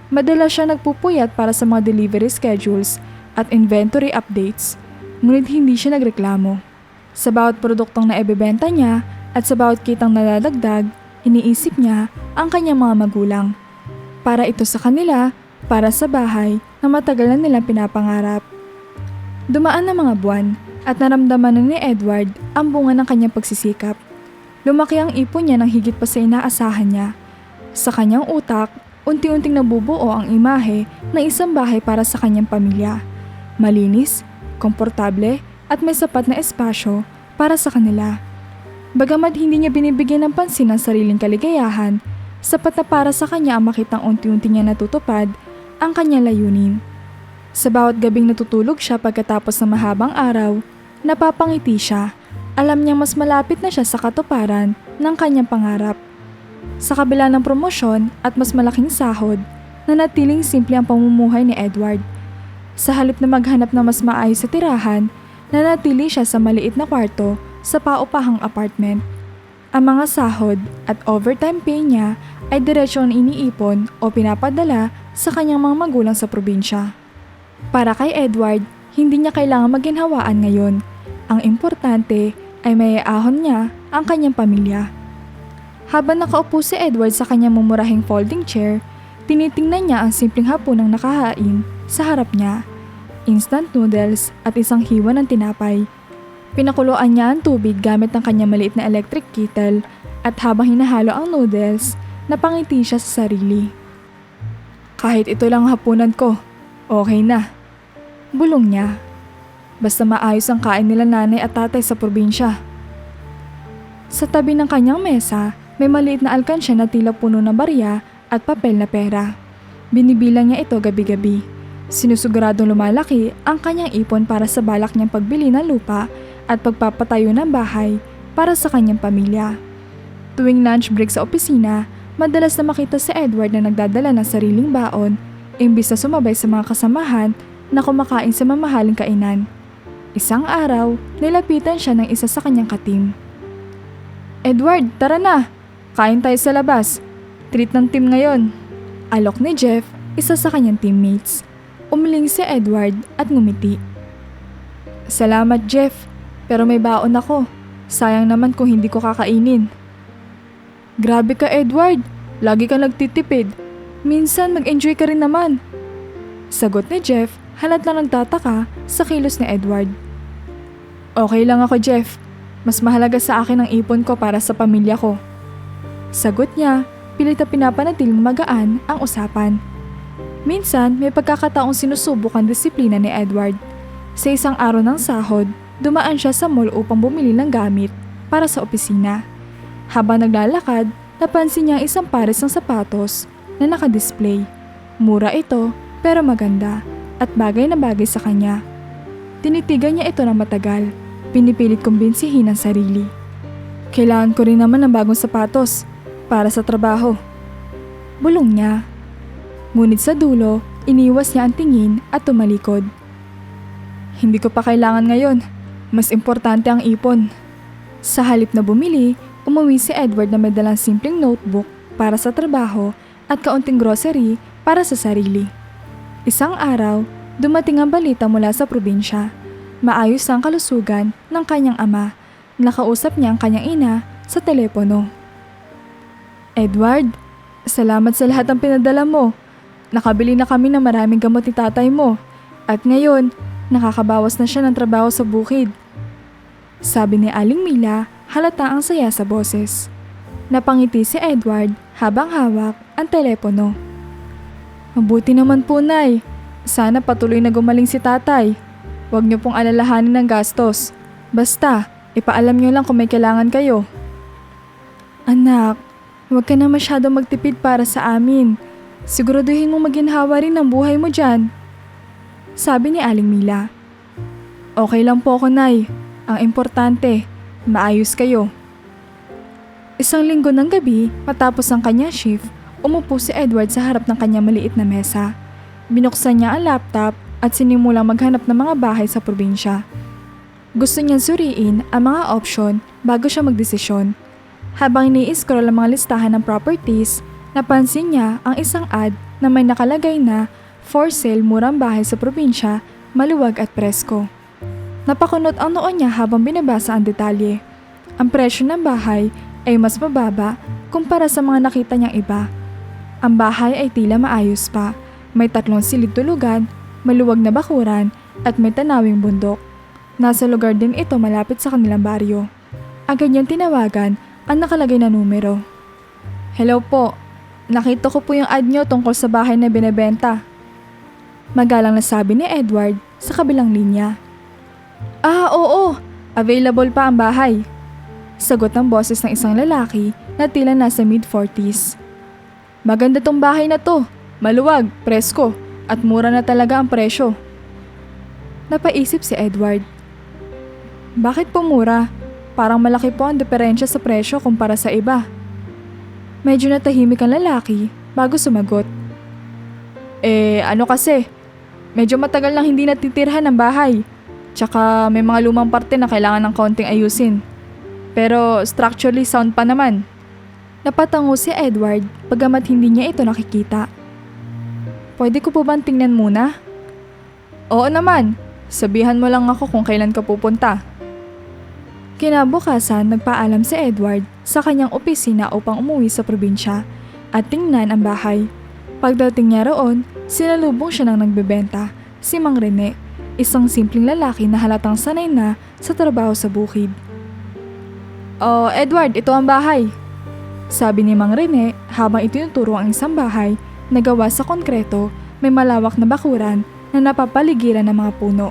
Madalas siya nagpupuyat para sa mga delivery schedules at inventory updates, ngunit hindi siya nagreklamo. Sa bawat produktong naibebenta niya at sa bawat kitang nalalagdag, iniisip niya ang kanyang mga magulang. Para ito sa kanila, para sa bahay na matagal na nilang pinapangarap. Dumaan ang mga buwan at naramdaman na ni Edward ang bunga ng kanyang pagsisikap. Lumaki ang ipon niya ng higit pa sa inaasahan niya. Sa kanyang utak, unti-unting nabubuo ang imahe ng isang bahay para sa kanyang pamilya. Malinis, komportable at may sapat na espasyo para sa kanila. Bagamat hindi niya binibigyan ng pansin ang sariling kaligayahan, sapat na para sa kanya ang makitang unti-unti niya natutupad ang kanyang layunin. Sa bawat gabing natutulog siya pagkatapos ng mahabang araw, napapangiti siya. Alam niyang mas malapit na siya sa katuparan ng kanyang pangarap. Sa kabila ng promosyon at mas malaking sahod, nanatiling simple ang pamumuhay ni Edward. Sa halip na maghanap ng mas maayos sa tirahan, nanatili siya sa maliit na kwarto sa paupahang apartment. Ang mga sahod at overtime pay niya ay diretsong iniipon o pinapadala sa kanyang mga magulang sa probinsya. Para kay Edward, hindi niya kailangan maginhawaan ngayon. Ang importante ay maiahon niya ang kanyang pamilya. Habang nakaupo si Edward sa kanyang mumurahing folding chair, tinitingnan niya ang simpleng hapunang nakahain sa harap niya. instant noodles at isang hiwa ng tinapay. Pinakuluan niya ang tubig gamit ang kanyang maliit na electric kettle at habang hinahalo ang noodles, napangiti siya sa sarili. Kahit ito lang hapunan ko, okay na. Bulong niya. Basta maayos ang kain nila nanay at tatay sa probinsya. Sa tabi ng kanyang mesa, may maliit na alkansya na tila puno ng barya at papel na pera. Binibilang niya ito gabi-gabi. Sinusuguradong lumalaki ang kanyang ipon para sa balak niyang pagbili ng lupa at pagpapatayo ng bahay para sa kanyang pamilya. Tuwing lunch break sa opisina, madalas na makita si Edward na nagdadala ng sariling baon imbis na sumabay sa mga kasamahan na kumakain sa mamahaling kainan. Isang araw, nilapitan siya ng isa sa kanyang katim. Edward, tara na! Kain tayo sa labas. Treat ng team ngayon. Alok ni Jeff, isa sa kanyang teammates. Umiling si Edward at ngumiti. Salamat Jeff, pero may baon ako. Sayang naman kung hindi ko kakainin. Grabe ka Edward, lagi kang nagtitipid. Minsan mag-enjoy ka rin naman. Sagot ni Jeff, halata nagtataka sa kilos ni Edward. Okay lang ako Jeff, mas mahalaga sa akin ang ipon ko para sa pamilya ko. Sagot niya, pilit na pinapanatiling magaan ang usapan. Minsan, may pagkakataong sinusubok ang disiplina ni Edward. Sa isang araw ng sahod, dumaan siya sa mall upang bumili ng gamit para sa opisina. Habang naglalakad, napansin niya ang isang pares ng sapatos na nakadisplay. Mura ito pero maganda at bagay na bagay sa kanya. Tinitigan niya ito ng matagal. Pinipilit kumbinsihin ang sarili. Kailangan ko rin naman ng bagong sapatos para sa trabaho. Bulong niya. Ngunit sa dulo, iniwas niya ang tingin at tumalikod. Hindi ko pa kailangan ngayon. Mas importante ang ipon. Sa halip na bumili, umuwi si Edward na may dalang simpleng notebook para sa trabaho at kaunting grocery para sa sarili. Isang araw, dumating ang balita mula sa probinsya. Maayos ang kalusugan ng kanyang ama. Nakausap niya ang kanyang ina sa telepono. Edward, salamat sa lahat ng pinadala mo. Nakabili na kami ng maraming gamot ni tatay mo. At ngayon, nakakabawas na siya ng trabaho sa bukid. Sabi ni Aling Mila, halata ang saya sa boses. Napangiti si Edward habang hawak ang telepono. Mabuti naman po, Nay. Sana patuloy na gumaling si tatay. Huwag niyo pong alalahanin ng gastos. Basta, ipaalam niyo lang kung may kailangan kayo. Anak, huwag ka na masyadong magtipid para sa amin. Siguraduhin mong maginhawa rin ang buhay mo dyan. Sabi ni Aling Mila. Okay lang po ako, Nay. Ang importante, maayos kayo. Isang linggo ng gabi, matapos ang kanyang shift, umupo si Edward sa harap ng kanyang maliit na mesa. Binuksan niya ang laptop at sinimulang maghanap ng mga bahay sa probinsya. Gusto niyang suriin ang mga option bago siya magdesisyon. Habang ini-scroll ang mga listahan ng properties, napansin niya ang isang ad na may nakalagay na for sale murang bahay sa probinsya, maluwag at presko. Napakunot ang noo niya habang binabasa ang detalye. Ang presyo ng bahay ay mas mababa kumpara sa mga nakita niyang iba. Ang bahay ay tila maayos pa, may 3 silid tulugan, maluwag na bakuran at may tanawing bundok. Nasa lugar din ito malapit sa kanilang baryo. Agad niyang tinawagan ang nakalagay na numero. Hello po, nakita ko po yung ad niyo tungkol sa bahay na binebenta. Magalang na sabi ni Edward sa kabilang linya. Oo, available pa ang bahay. Sagot ng boses ng isang lalaki na tila nasa mid-40s. Maganda tong bahay na to, maluwag, presko. At mura na talaga ang presyo. Napaisip si Edward. Bakit po mura? Parang malaki po ang diferensya sa presyo kumpara sa iba. Medyo natahimik ang lalaki bago sumagot. Ano kasi? Medyo matagal nang hindi natitirhan ng bahay. Tsaka may mga lumang parte na kailangan ng kaunting ayusin. Pero structurally sound pa naman. Napatango si Edward bagamat hindi niya ito nakikita. Pwede ko po bang tingnan muna? Oo naman, sabihan mo lang ako kung kailan ka pupunta. Kinabukasan, nagpaalam si Edward sa kanyang opisina upang umuwi sa probinsya at tingnan ang bahay. Pagdating niya roon, sinalubong siya ng nagbebenta, si Mang Rene. isang simpleng lalaki na halatang sanay na sa trabaho sa bukid. "Oh, Edward, ito ang bahay," sabi ni Mang Rene habang itinuturo ang isang bahay na gawa sa konkreto, may malawak na bakuran na napapaligiran ng mga puno.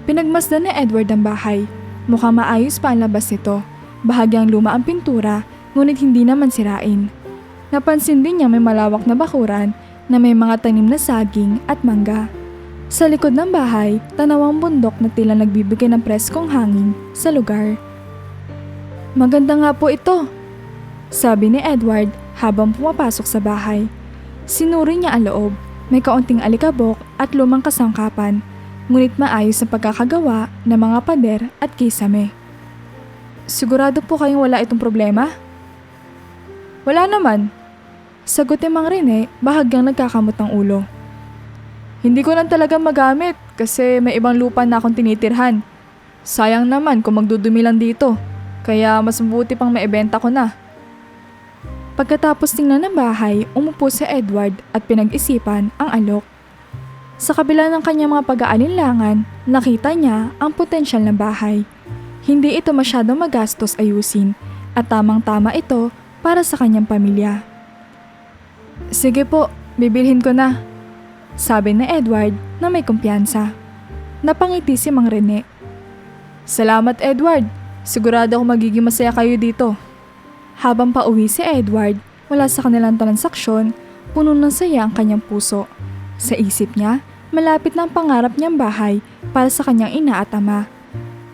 Pinagmasdan ni Edward ang bahay. Mukhang maayos pa ang labas nito. Bahagyang luma ang pintura, ngunit hindi naman sirain. Napansin din niya may malawak na bakuran na may mga tanim na saging at mangga. Sa likod ng bahay, tanaw ang bundok na tila nagbibigay ng preskong hangin sa lugar. "Maganda nga po ito," sabi ni Edward habang pumapasok sa bahay. Sinuri niya ang loob. May kaunting alikabok at lumang kasangkapan, ngunit maayos ang pagkakagawa ng mga pader at kisame. "Sigurado po kayong wala itong problema?" "Wala naman," sagot ni Mang Rene bahagyang nagkakamot ng ulo. "Hindi ko lang talaga magamit kasi may ibang lupa na akong tinitirhan. Sayang naman kung magdudumi lang dito, kaya mas mabuti pang maibenta ko na." Pagkatapos tingnan ng bahay, umupo si Edward at pinag-isipan ang alok. Sa kabila ng kanyang mga pag-aalinlangan, nakita niya ang potensyal ng bahay. Hindi ito masyadong magastos ayusin at tamang-tama ito para sa kanyang pamilya. "Sige po, bibilhin ko na," sabi ni Edward na may kumpiyansa. Napangiti si Mang Rene. "Salamat, Edward. Sigurado ako magiging masaya kayo dito." Habang pauwi si Edward mula sa kanilang transaksyon, puno ng saya ang kanyang puso. Sa isip niya, malapit na ang pangarap niyang bahay para sa kanyang ina at ama.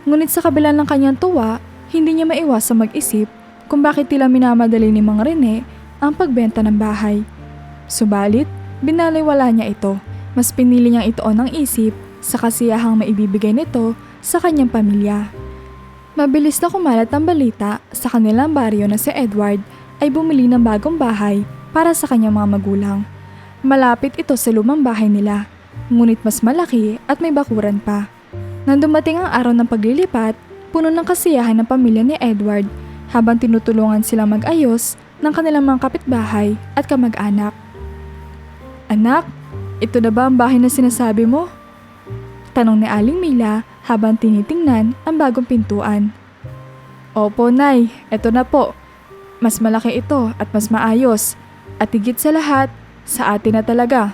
Ngunit sa kabila ng kanyang tuwa, hindi niya maiwasang mag-isip kung bakit tila minamadali ni Mang Rene ang pagbenta ng bahay. Subalit, binaliwala niya ito. Mas pinili niyang ituon ang isip sa kasiyahang maibibigay nito sa kanyang pamilya. Mabilis na kumalat ang balita sa kanilang baryo na si Edward ay bumili ng bagong bahay para sa kanyang mga magulang. Malapit ito sa lumang bahay nila, ngunit mas malaki at may bakuran pa. Nang dumating ang araw ng paglilipat, puno ng kasiyahan ng pamilya ni Edward habang tinutulungan silang mag-ayos ng kanilang mga kapitbahay at kamag-anak. "Anak, ito na ba ang bahay na sinasabi mo?" tanong ni Aling Mila habang tinitingnan ang bagong pintuan. "Opo, Nay, eto na po. Mas malaki ito at mas maayos. At higit sa lahat, sa atin na talaga."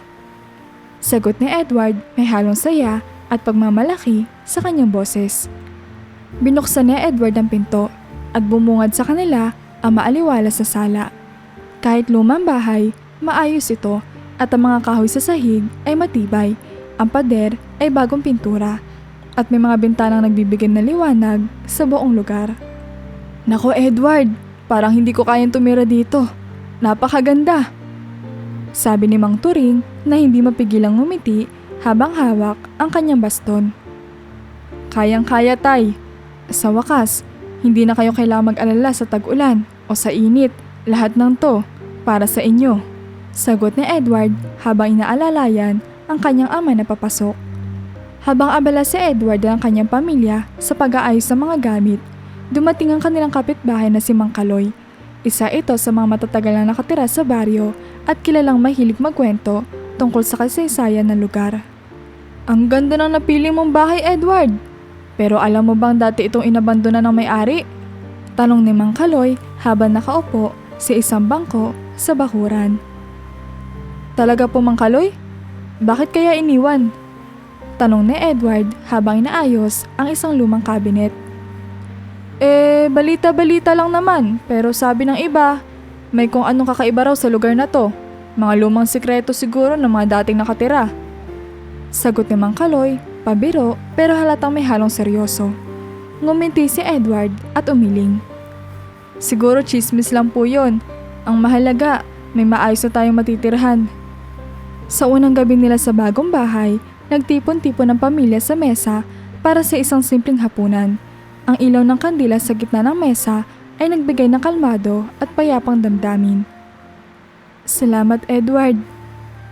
Sagot ni Edward may halong saya at pagmamalaki sa kanyang boses. Binuksan ni Edward ang pinto at bumungad sa kanila ang maaliwala sa sala. Kahit lumang bahay, maayos ito at ang mga kahoy sa sahig ay matibay. Ang pader ay bagong pintura at may mga bintanang nagbibigay ng liwanag sa buong lugar. "Nako, Edward, parang hindi ko kayang tumira dito. Napakaganda," sabi ni Mang Turing na hindi mapigilang ngumiti habang hawak ang kanyang baston. "Kayang-kaya, Tay. Sa wakas, hindi na kayo kailangang mag-alala sa tag-ulan o sa init. Lahat ng to para sa inyo," sagot ni Edward habang inaalalayan ang kanyang ama na papasok. Habang abala si Edward at ang kanyang pamilya sa pag-aayos ng mga gamit, dumating ang kanilang kapitbahay na si Mang Kaloy. Isa ito sa mga matatagal na nakatira sa baryo at kilalang mahilig magkwento tungkol sa kasaysayan ng lugar. "Ang ganda ng napili mong bahay, Edward. Pero alam mo bang dati itong inabandona ng may-ari?" tanong ni Mang Kaloy habang nakaupo sa isang bangko sa bakuran. "Talaga po, Mang Kaloy? Bakit kaya iniwan?" tanong ni Edward habang inaayos ang isang lumang kabinet. Balita-balita lang naman, pero sabi ng iba, may kung anong kakaiba raw sa lugar na to. Mga lumang sikreto siguro ng mga dating nakatira." Sagot ni Mang Kaloy, pabiro pero halatang may halong seryoso. Ngumiti si Edward at umiling. "Siguro chismis lang po yun. Ang mahalaga, may maayos na tayong matitirhan." Sa unang gabi nila sa bagong bahay, nagtipon-tipon ang pamilya sa mesa para sa isang simpleng hapunan. Ang ilaw ng kandila sa gitna ng mesa ay nagbigay ng kalmado at payapang damdamin. "Salamat, Edward,"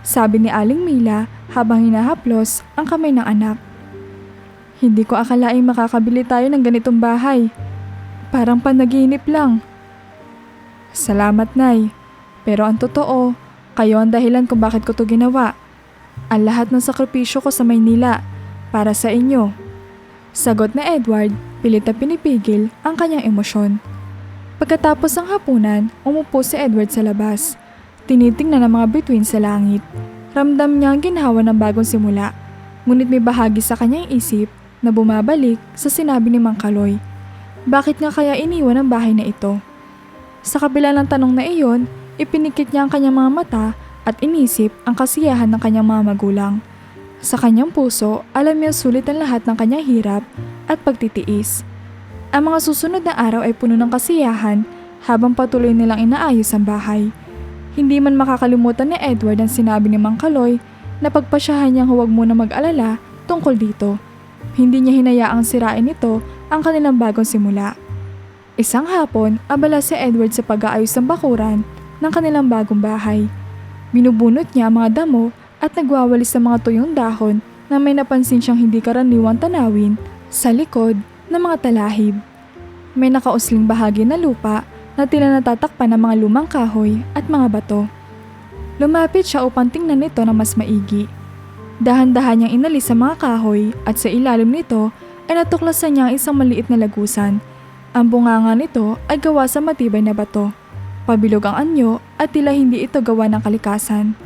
sabi ni Aling Mila habang hinahaplos ang kamay ng anak. "Hindi ko akalaing makakabili tayo ng ganitong bahay. Parang panaginip lang." "Salamat, Nay. Pero ang totoo, kayo ang dahilan kung bakit ko to ginawa. Ang lahat ng sakripisyo ko sa Maynila Para sa inyo. Sagot na Edward, pilit na pinipigil ang kanyang emosyon. Pagkatapos ng hapunan, umupo si Edward sa labas. Tinitingnan ang mga bituin sa langit. Ramdam niya ang ginhawa ng bagong simula. Ngunit may bahagi sa kanyang isip na bumabalik sa sinabi ni Mang Kaloy. Bakit nga kaya iniwan ang bahay na ito? Sa kabila ng tanong na iyon, ipinikit niya ang kanyang mga mata at inisip ang kasiyahan ng kanyang mga magulang. Sa kanyang puso, alam niya sulit ang lahat ng kanyang hirap at pagtitiis. Ang mga susunod na araw ay puno ng kasiyahan habang patuloy nilang inaayos ang bahay. Hindi man makakalimutan ni Edward ang sinabi ni Mang Kaloy na pagpasyahan niyang huwag muna mag-alala tungkol dito. Hindi niya hinayaang sirain ito ang kanilang bagong simula. Isang hapon, abala si Edward sa pag-aayos ng bakuran ng kanilang bagong bahay. Binubunot niya ang mga damo at nagwawalis ng mga tuyong dahon na may napansin siyang hindi karaniwang tanawin sa likod ng mga talahib. May nakausling bahagi na lupa na tila natatakpan ng mga lumang kahoy at mga bato. Lumapit siya upang tingnan ito na mas maigi. Dahan-dahan niyang inalis sa mga kahoy at sa ilalim nito ay natuklasan niya ang isang maliit na lagusan. Ang bunganga nito ay gawa sa matibay na bato. Pabilog ang anyo at tila hindi ito gawa ng kalikasan.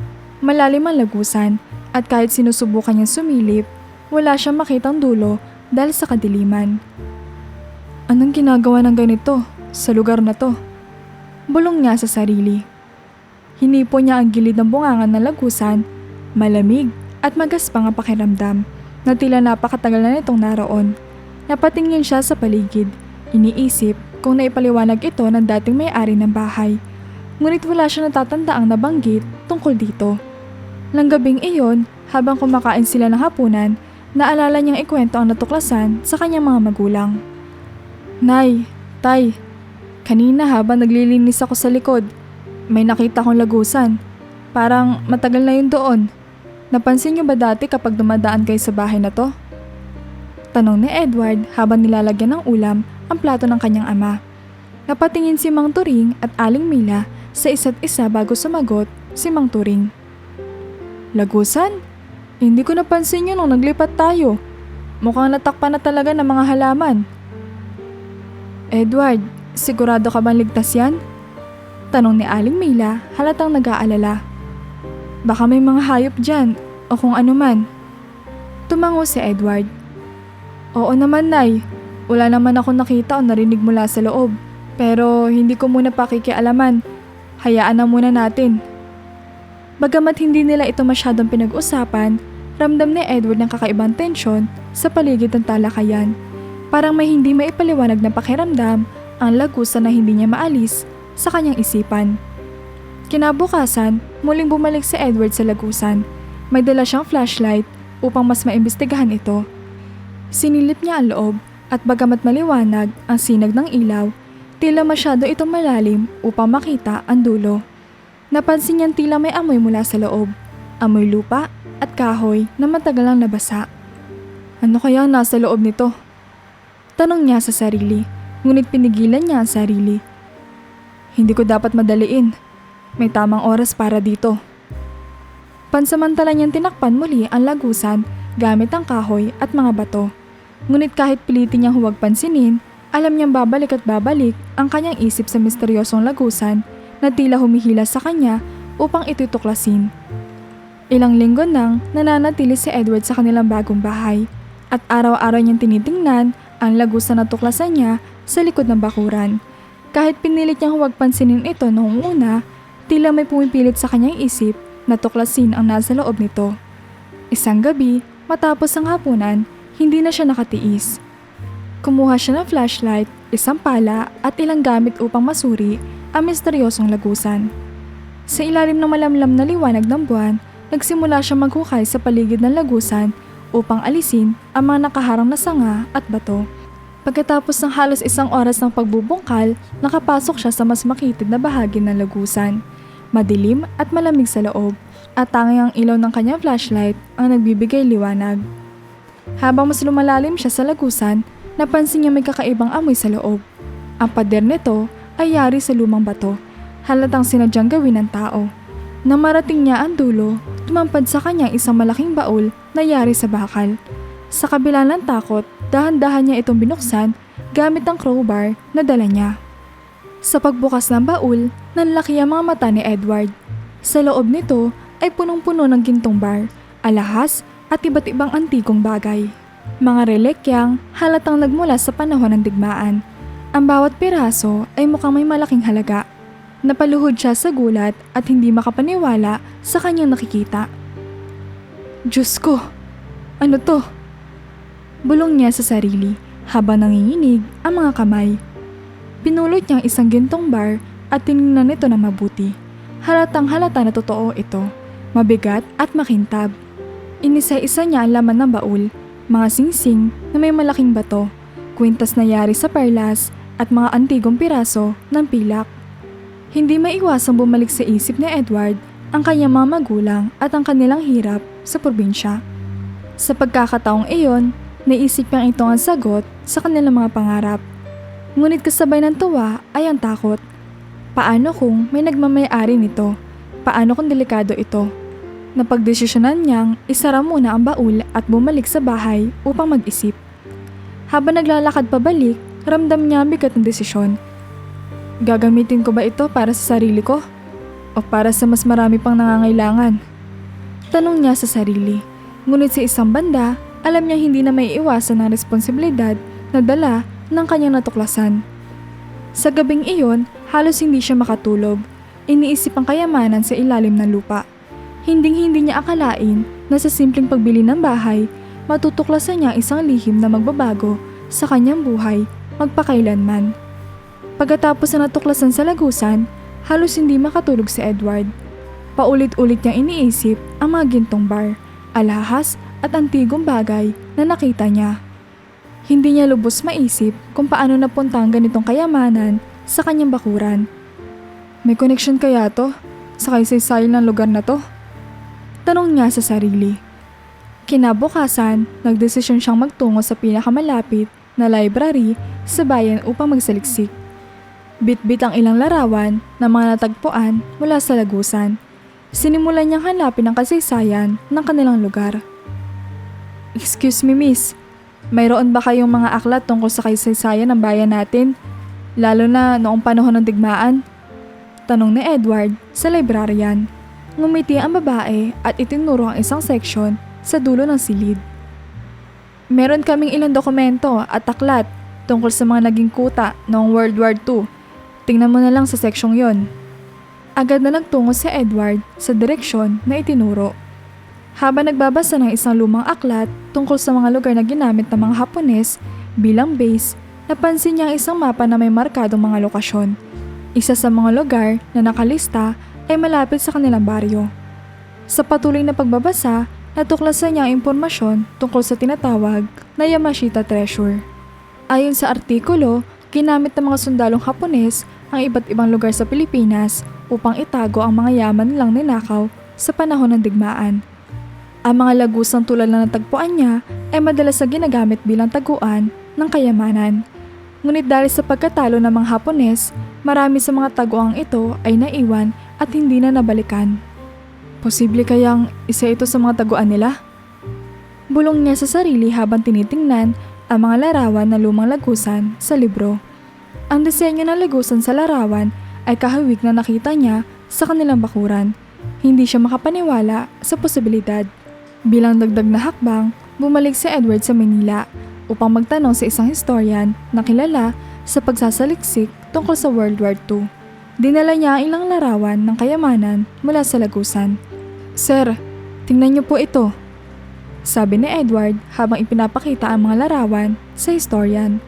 Malalim ang lagusan at kahit sinusubukan niyang sumilip, wala siyang makitang dulo dahil sa kadiliman. Anong ginagawa ng ganito sa lugar na to? Bulong niya sa sarili. Hinipo niya ang gilid ng bunganga ng lagusan, malamig at magaspang ang pakiramdam na tila napakatagal na nitong naroon. Napatingin siya sa paligid. Iniisip kung naipaliwanag ito ng dating may-ari ng bahay. Ngunit wala siya natatandaang nabanggit tungkol dito. Nang gabing iyon, habang kumakain sila ng hapunan, naalala niyang ikwento ang natuklasan sa kanyang mga magulang. Nay, Tay, kanina habang naglilinis ako sa likod, may nakita kong lagusan. Parang matagal na yun doon. Napansin niyo ba dati kapag dumadaan kayo sa bahay na to? Tanong ni Edward habang nilalagyan ng ulam ang plato ng kanyang ama. Napatingin si Mang Turing at Aling Mila sa isa't isa bago sumagot si Mang Turing. Lagusan? Hindi ko napansin yun nung naglipat tayo. Mukhang natakpan na talaga ng mga halaman. Edward, sigurado ka bang ligtas yan? Tanong ni Aling Mila halatang nag-aalala. Baka may mga hayop dyan o kung ano man. Tumango si Edward. Oo naman, Nay. Wala naman ako nakita o narinig mula sa loob. Pero hindi ko muna pakikialaman. Hayaan na muna natin. Bagamat hindi nila ito masyadong pinag-usapan, ramdam ni Edward ng kakaibang tensyon sa paligid ng talakayan. Parang may hindi maipaliwanag na pakiramdam ang lagusan na hindi niya maalis sa kanyang isipan. Kinabukasan, muling bumalik si Edward sa lagusan. May dala siyang flashlight upang mas maimbestigahan ito. Sinilip niya ang loob at bagamat maliwanag ang sinag ng ilaw, tila masyado itong malalim upang makita ang dulo. Napansin niyang tila may amoy mula sa loob, amoy lupa at kahoy na matagal ang nabasa. Ano kaya ang nasa loob nito? Tanong niya sa sarili, ngunit pinigilan niya ang sarili. Hindi ko dapat madaliin. May tamang oras para dito. Pansamantala niyang tinakpan muli ang lagusan gamit ang kahoy at mga bato. Ngunit kahit pilitin niyang huwag pansinin, alam niyang babalik at babalik ang kanyang isip sa misteryosong lagusan na tila humihila sa kanya upang ito'y tuklasin. Ilang linggo nang nananatili si Edward sa kanilang bagong bahay at araw-araw niyang tinitingnan ang lagusan na tuklasan niya sa likod ng bakuran. Kahit pinilit niyang huwag pansinin ito noong una, tila may pumipilit sa kanyang isip na tuklasin ang nasa loob nito. Isang gabi, matapos ang hapunan, hindi na siya nakatiis. Kumuha siya ng flashlight, isang pala at ilang gamit upang masuri ang misteryosong lagusan. Sa ilalim ng malamlam na liwanag ng buwan, nagsimula siya maghukay sa paligid ng lagusan upang alisin ang mga nakaharang na sanga at bato. Pagkatapos ng halos isang oras ng pagbubungkal, nakapasok siya sa mas makitid na bahagi ng lagusan. Madilim at malamig sa loob, at tanging ang ilaw ng kanyang flashlight ang nagbibigay liwanag. Habang mas lumalalim siya sa lagusan, napansin niya may kakaibang amoy sa loob. Ang pader nito ay yari sa lumang bato, halatang sinadyang gawin ng tao. Nang marating niya ang dulo, tumampad sa kanya isang malaking baul na yari sa bakal. Sa kabila ng takot, dahan-dahan niya itong binuksan gamit ang crowbar na dala niya. Sa pagbukas ng baul, nanlaki ang mga mata ni Edward. Sa loob nito ay punong-puno ng gintong bar, alahas at iba't ibang antikong bagay. Mga relikyang halatang nagmula sa panahon ng digmaan. Ang bawat piraso ay mukhang may malaking halaga. Napaluhod siya sa gulat at hindi makapaniwala sa kanyang nakikita. Diyos ko! Ano to? Bulong niya sa sarili habang nanginginig ang mga kamay. Pinulot niyang isang gintong bar at tinignan nito na mabuti. Halatang halata na totoo ito. Mabigat at makintab. Inisa-isa niya ang laman ng baul. Mga singsing na may malaking bato, kwintas na yari sa perlas at mga antigong piraso ng pilak. Hindi maiwasang bumalik sa isip ni Edward ang kanyang mga magulang at ang kanilang hirap sa probinsya. Sa pagkakataong iyon, naisip niyang ito ang sagot sa kanilang mga pangarap. Ngunit kasabay ng tuwa ay ang takot. Paano kung may nagmamay-ari nito? Paano kung delikado ito? Napagdesisyonan niyang isara muna ang baul at bumalik sa bahay upang mag-isip. Habang naglalakad pabalik, ramdam niya ang bigat ng desisyon. Gagamitin ko ba ito para sa sarili ko? O para sa mas marami pang nangangailangan? Tanong niya sa sarili. Ngunit sa isang banda, alam niya hindi na may iwasan ang responsibilidad na dala ng kanyang natuklasan. Sa gabing iyon, halos hindi siya makatulog. Iniisip ang kayamanan sa ilalim ng lupa. Hinding-hindi niya akalain na sa simpleng pagbili ng bahay, matutuklasan niya isang lihim na magbabago sa kanyang buhay magpakailanman. Pagkatapos na natuklasan sa lagusan, halos hindi makatulog si Edward. Paulit-ulit niyang iniisip ang mga gintong bar, alahas at antigong bagay na nakita niya. Hindi niya lubos maisip kung paano napunta ang ganitong kayamanan sa kanyang bakuran. May connection kaya to sa kaysaysayan ng lugar na to? Tanong niya sa sarili. Kinabukasan, nagdesisyon siyang magtungo sa pinakamalapit na library sa bayan upang magsaliksik. Bit-bit ang ilang larawan na mga natagpuan mula sa lagusan. Sinimulan niyang hanapin ang kasaysayan ng kanilang lugar. Excuse me, miss. Mayroon ba kayong mga aklat tungkol sa kasaysayan ng bayan natin? Lalo na noong panahon ng digmaan? Tanong ni Edward sa librarian. Ngumiti ang babae at itinuro ang isang seksyon sa dulo ng silid. Meron kaming ilang dokumento at aklat tungkol sa mga naging kuta noong World War II. Tingnan mo na lang sa seksyong yon. Agad na nagtungo si Edward sa direksyon na itinuro. Habang nagbabasa ng isang lumang aklat tungkol sa mga lugar na ginamit ng mga Hapones bilang base, napansin niya ang isang mapa na may markadong mga lokasyon. Isa sa mga lugar na nakalista ay malapit sa kanilang baryo. Sa patuloy na pagbabasa, natuklasan niya ang impormasyon tungkol sa tinatawag na Yamashita Treasure. Ayon sa artikulo, ginamit ng mga sundalong Hapones ang iba't ibang lugar sa Pilipinas upang itago ang mga yaman nilang ninakaw sa panahon ng digmaan. Ang mga lagusang tulad na natagpuan niya ay madalas na ginagamit bilang taguan ng kayamanan. Ngunit dahil sa pagkatalo ng mga Hapones, marami sa mga taguang ito ay naiwan at hindi na nabalikan. Posible kayang isa ito sa mga taguan nila? Bulong niya sa sarili habang tinitingnan ang mga larawan na lumang lagusan sa libro. Ang disenyo ng lagusan sa larawan ay kahawig na nakita niya sa kanilang bakuran. Hindi siya makapaniwala sa posibilidad. Bilang dagdag na hakbang, bumalik si Edward sa Manila upang magtanong sa isang historian na kilala sa pagsasaliksik tungkol sa World War II. Dinala niya ang ilang larawan ng kayamanan mula sa lagusan. Sir, tingnan niyo po ito, sabi ni Edward habang ipinapakita ang mga larawan sa historian.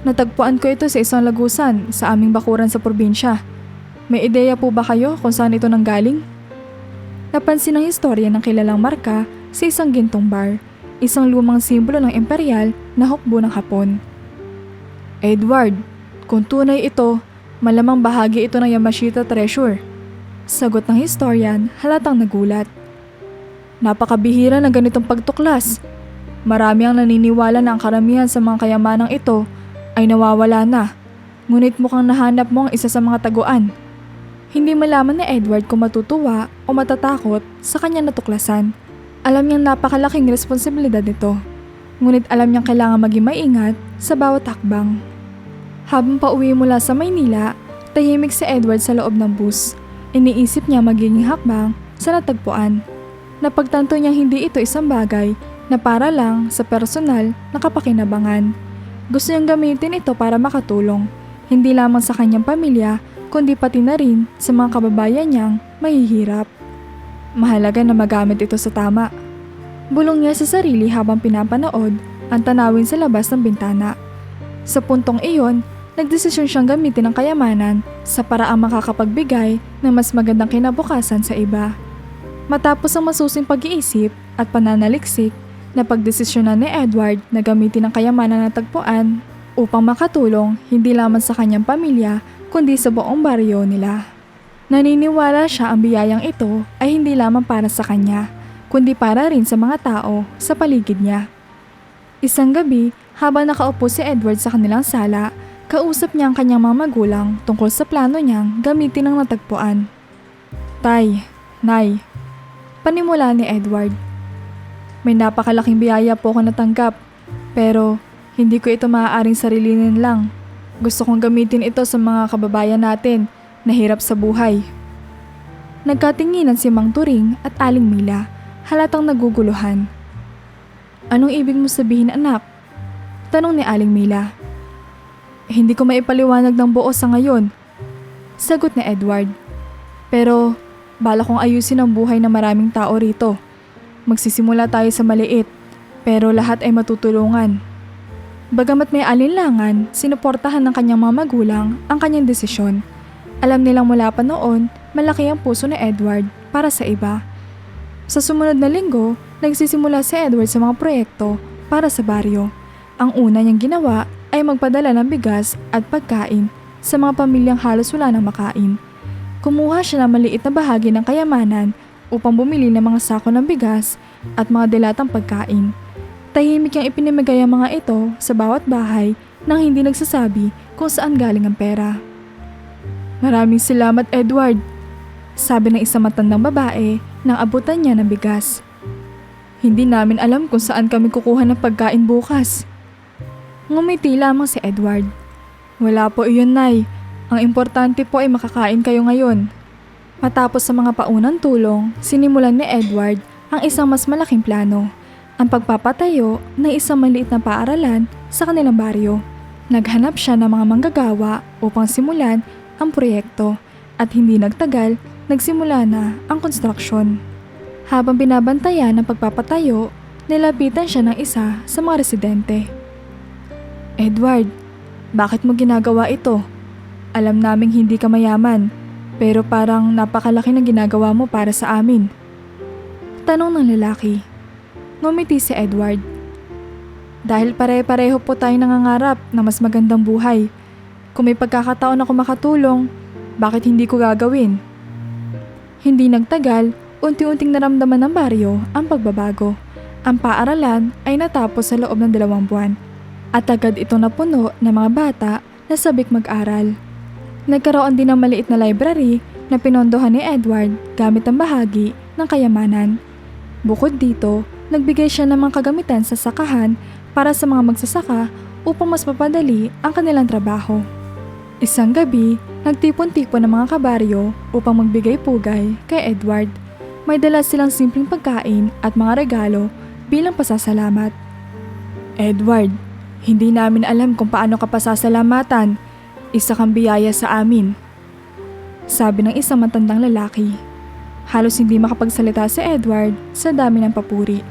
Natagpuan ko ito sa isang lagusan sa aming bakuran sa probinsya. May ideya po ba kayo kung saan ito nanggaling? Napansin ng historian ng kilalang marka sa isang gintong bar, isang lumang simbolo ng imperial na hukbo ng Hapon. Edward, kung tunay ito, malamang bahagi ito ng Yamashita Treasure. Sagot ng historian halatang nagulat. Napakabihira ng ganitong pagtuklas. Marami ang naniniwala na ang karamihan sa mga kayamanang ito ay nawawala na, ngunit mukhang nahanap mo ang isa sa mga taguan. Hindi malaman ni Edward kung matutuwa o matatakot sa kanyang natuklasan. Alam niyang napakalaking responsibilidad nito. Ngunit alam niyang kailangan maging maingat sa bawat hakbang. Habang pauwi mula sa Maynila, tahimik si Edward sa loob ng bus. Iniisip niya magiging hakbang sa natagpuan. Napagtanto niyang hindi ito isang bagay na para lang sa personal na kapakinabangan. Gusto niyang gamitin ito para makatulong, hindi lamang sa kanyang pamilya, kundi pati na rin sa mga kababayan niyang mahihirap. Mahalaga na magamit ito sa tama. Bulong niya sa sarili habang pinapanood ang tanawin sa labas ng bintana. Sa puntong iyon, nagdesisyon siyang gamitin ang kayamanan sa paraang makakapagbigay ng mas magandang kinabukasan sa iba. Matapos ang masusing pag-iisip at pananaliksik, napagdesisyonan ni Edward na gamitin ang kayamanan na tagpuan upang makatulong hindi lamang sa kanyang pamilya kundi sa buong baryo nila. Naniniwala siya ang biyayang ito ay hindi lamang para sa kanya, kundi para rin sa mga tao sa paligid niya. Isang gabi, habang nakaupo si Edward sa kanilang sala, kausap niya ang kanyang mga magulang tungkol sa plano niyang gamitin ang natagpuan. Tay, Nay, panimula ni Edward. May napakalaking biyaya po ako natanggap, pero hindi ko ito maaaring sarilinin lang. Gusto kong gamitin ito sa mga kababayan natin na hirap sa buhay. Nagkatinginan si Mang Turing at Aling Mila, halatang naguguluhan. Anong ibig mo sabihin, anak? Tanong ni Aling Mila. Hindi ko maipaliwanag ng buo sa ngayon, sagot ni Edward. Pero bala kong ayusin ang buhay ng maraming tao rito. Magsisimula tayo sa maliit, pero lahat ay matutulungan. Bagamat may alinlangan, sinuportahan ng kanyang mga magulang ang kanyang desisyon. Alam nilang mula pa noon, malaki ang puso ni Edward para sa iba. Sa sumunod na linggo, nagsisimula si Edward sa mga proyekto para sa baryo. Ang una niyang ginawa ay magpadala ng bigas at pagkain sa mga pamilyang halos wala nang makain. Kumuha siya ng maliit na bahagi ng kayamanan upang bumili ng mga sako ng bigas at mga dilatang pagkain. Tahimik niyang ipinamigay ang mga ito sa bawat bahay nang hindi nagsasabi kung saan galing ang pera. Maraming salamat, Edward, sabi ng isang matandang babae nang abutan niya ng bigas. Hindi namin alam kung saan kami kukuha ng pagkain bukas. Ngumiti lamang si Edward. Wala po iyon, Nay. Ang importante po ay makakain kayo ngayon. Matapos sa mga paunang tulong, sinimulan ni Edward ang isang mas malaking plano, ang pagpapatayo ng isang maliit na paaralan sa kanilang baryo. Naghanap siya ng mga manggagawa upang simulan ang proyekto at hindi nagtagal, nagsimula na ang konstruksyon. Habang binabantayan ang pagpapatayo, nilapitan siya ng isa sa mga residente. Edward, bakit mo ginagawa ito? Alam naming hindi ka mayaman, pero parang napakalaki ng ginagawa mo para sa amin. Tanong ng lalaki. Ngumiti si Edward. Dahil pare-pareho po tayong nangangarap na mas magandang buhay. Kung may pagkakataon ako makatulong, bakit hindi ko gagawin? Hindi nagtagal, unti-unting naramdaman ng baryo ang pagbabago. Ang paaralan ay natapos sa loob ng 2 buwan at agad ito napuno ng mga bata na sabik mag-aral. Nagkaroon din ng maliit na library na pinondohan ni Edward gamit ang bahagi ng kayamanan. Bukod dito, nagbigay siya ng mga kagamitan sa sakahan para sa mga magsasaka upang mas mapadali ang kanilang trabaho. Isang gabi, nagtipon-tipon ng mga kabaryo upang magbigay pugay kay Edward. May dala silang simpleng pagkain at mga regalo bilang pasasalamat. Edward, hindi namin alam kung paano ka pasasalamatan. Isa kang biyaya sa amin, sabi ng isang matandang lalaki. Halos hindi makapagsalita si Edward sa dami ng papuri.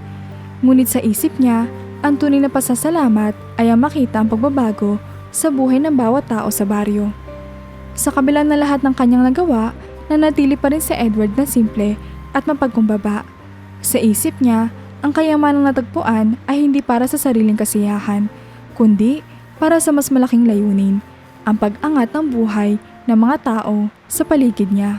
Ngunit sa isip niya, ang tunay na pasasalamat ay ang makita ang pagbabago sa buhay ng bawat tao sa baryo. Sa kabila ng lahat ng kanyang nagawa, nanatili pa rin si Edward na simple at mapagkumbaba. Sa isip niya, ang kayamanang natagpuan ay hindi para sa sariling kasiyahan, kundi para sa mas malaking layunin, ang pag-angat ng buhay ng mga tao sa paligid niya.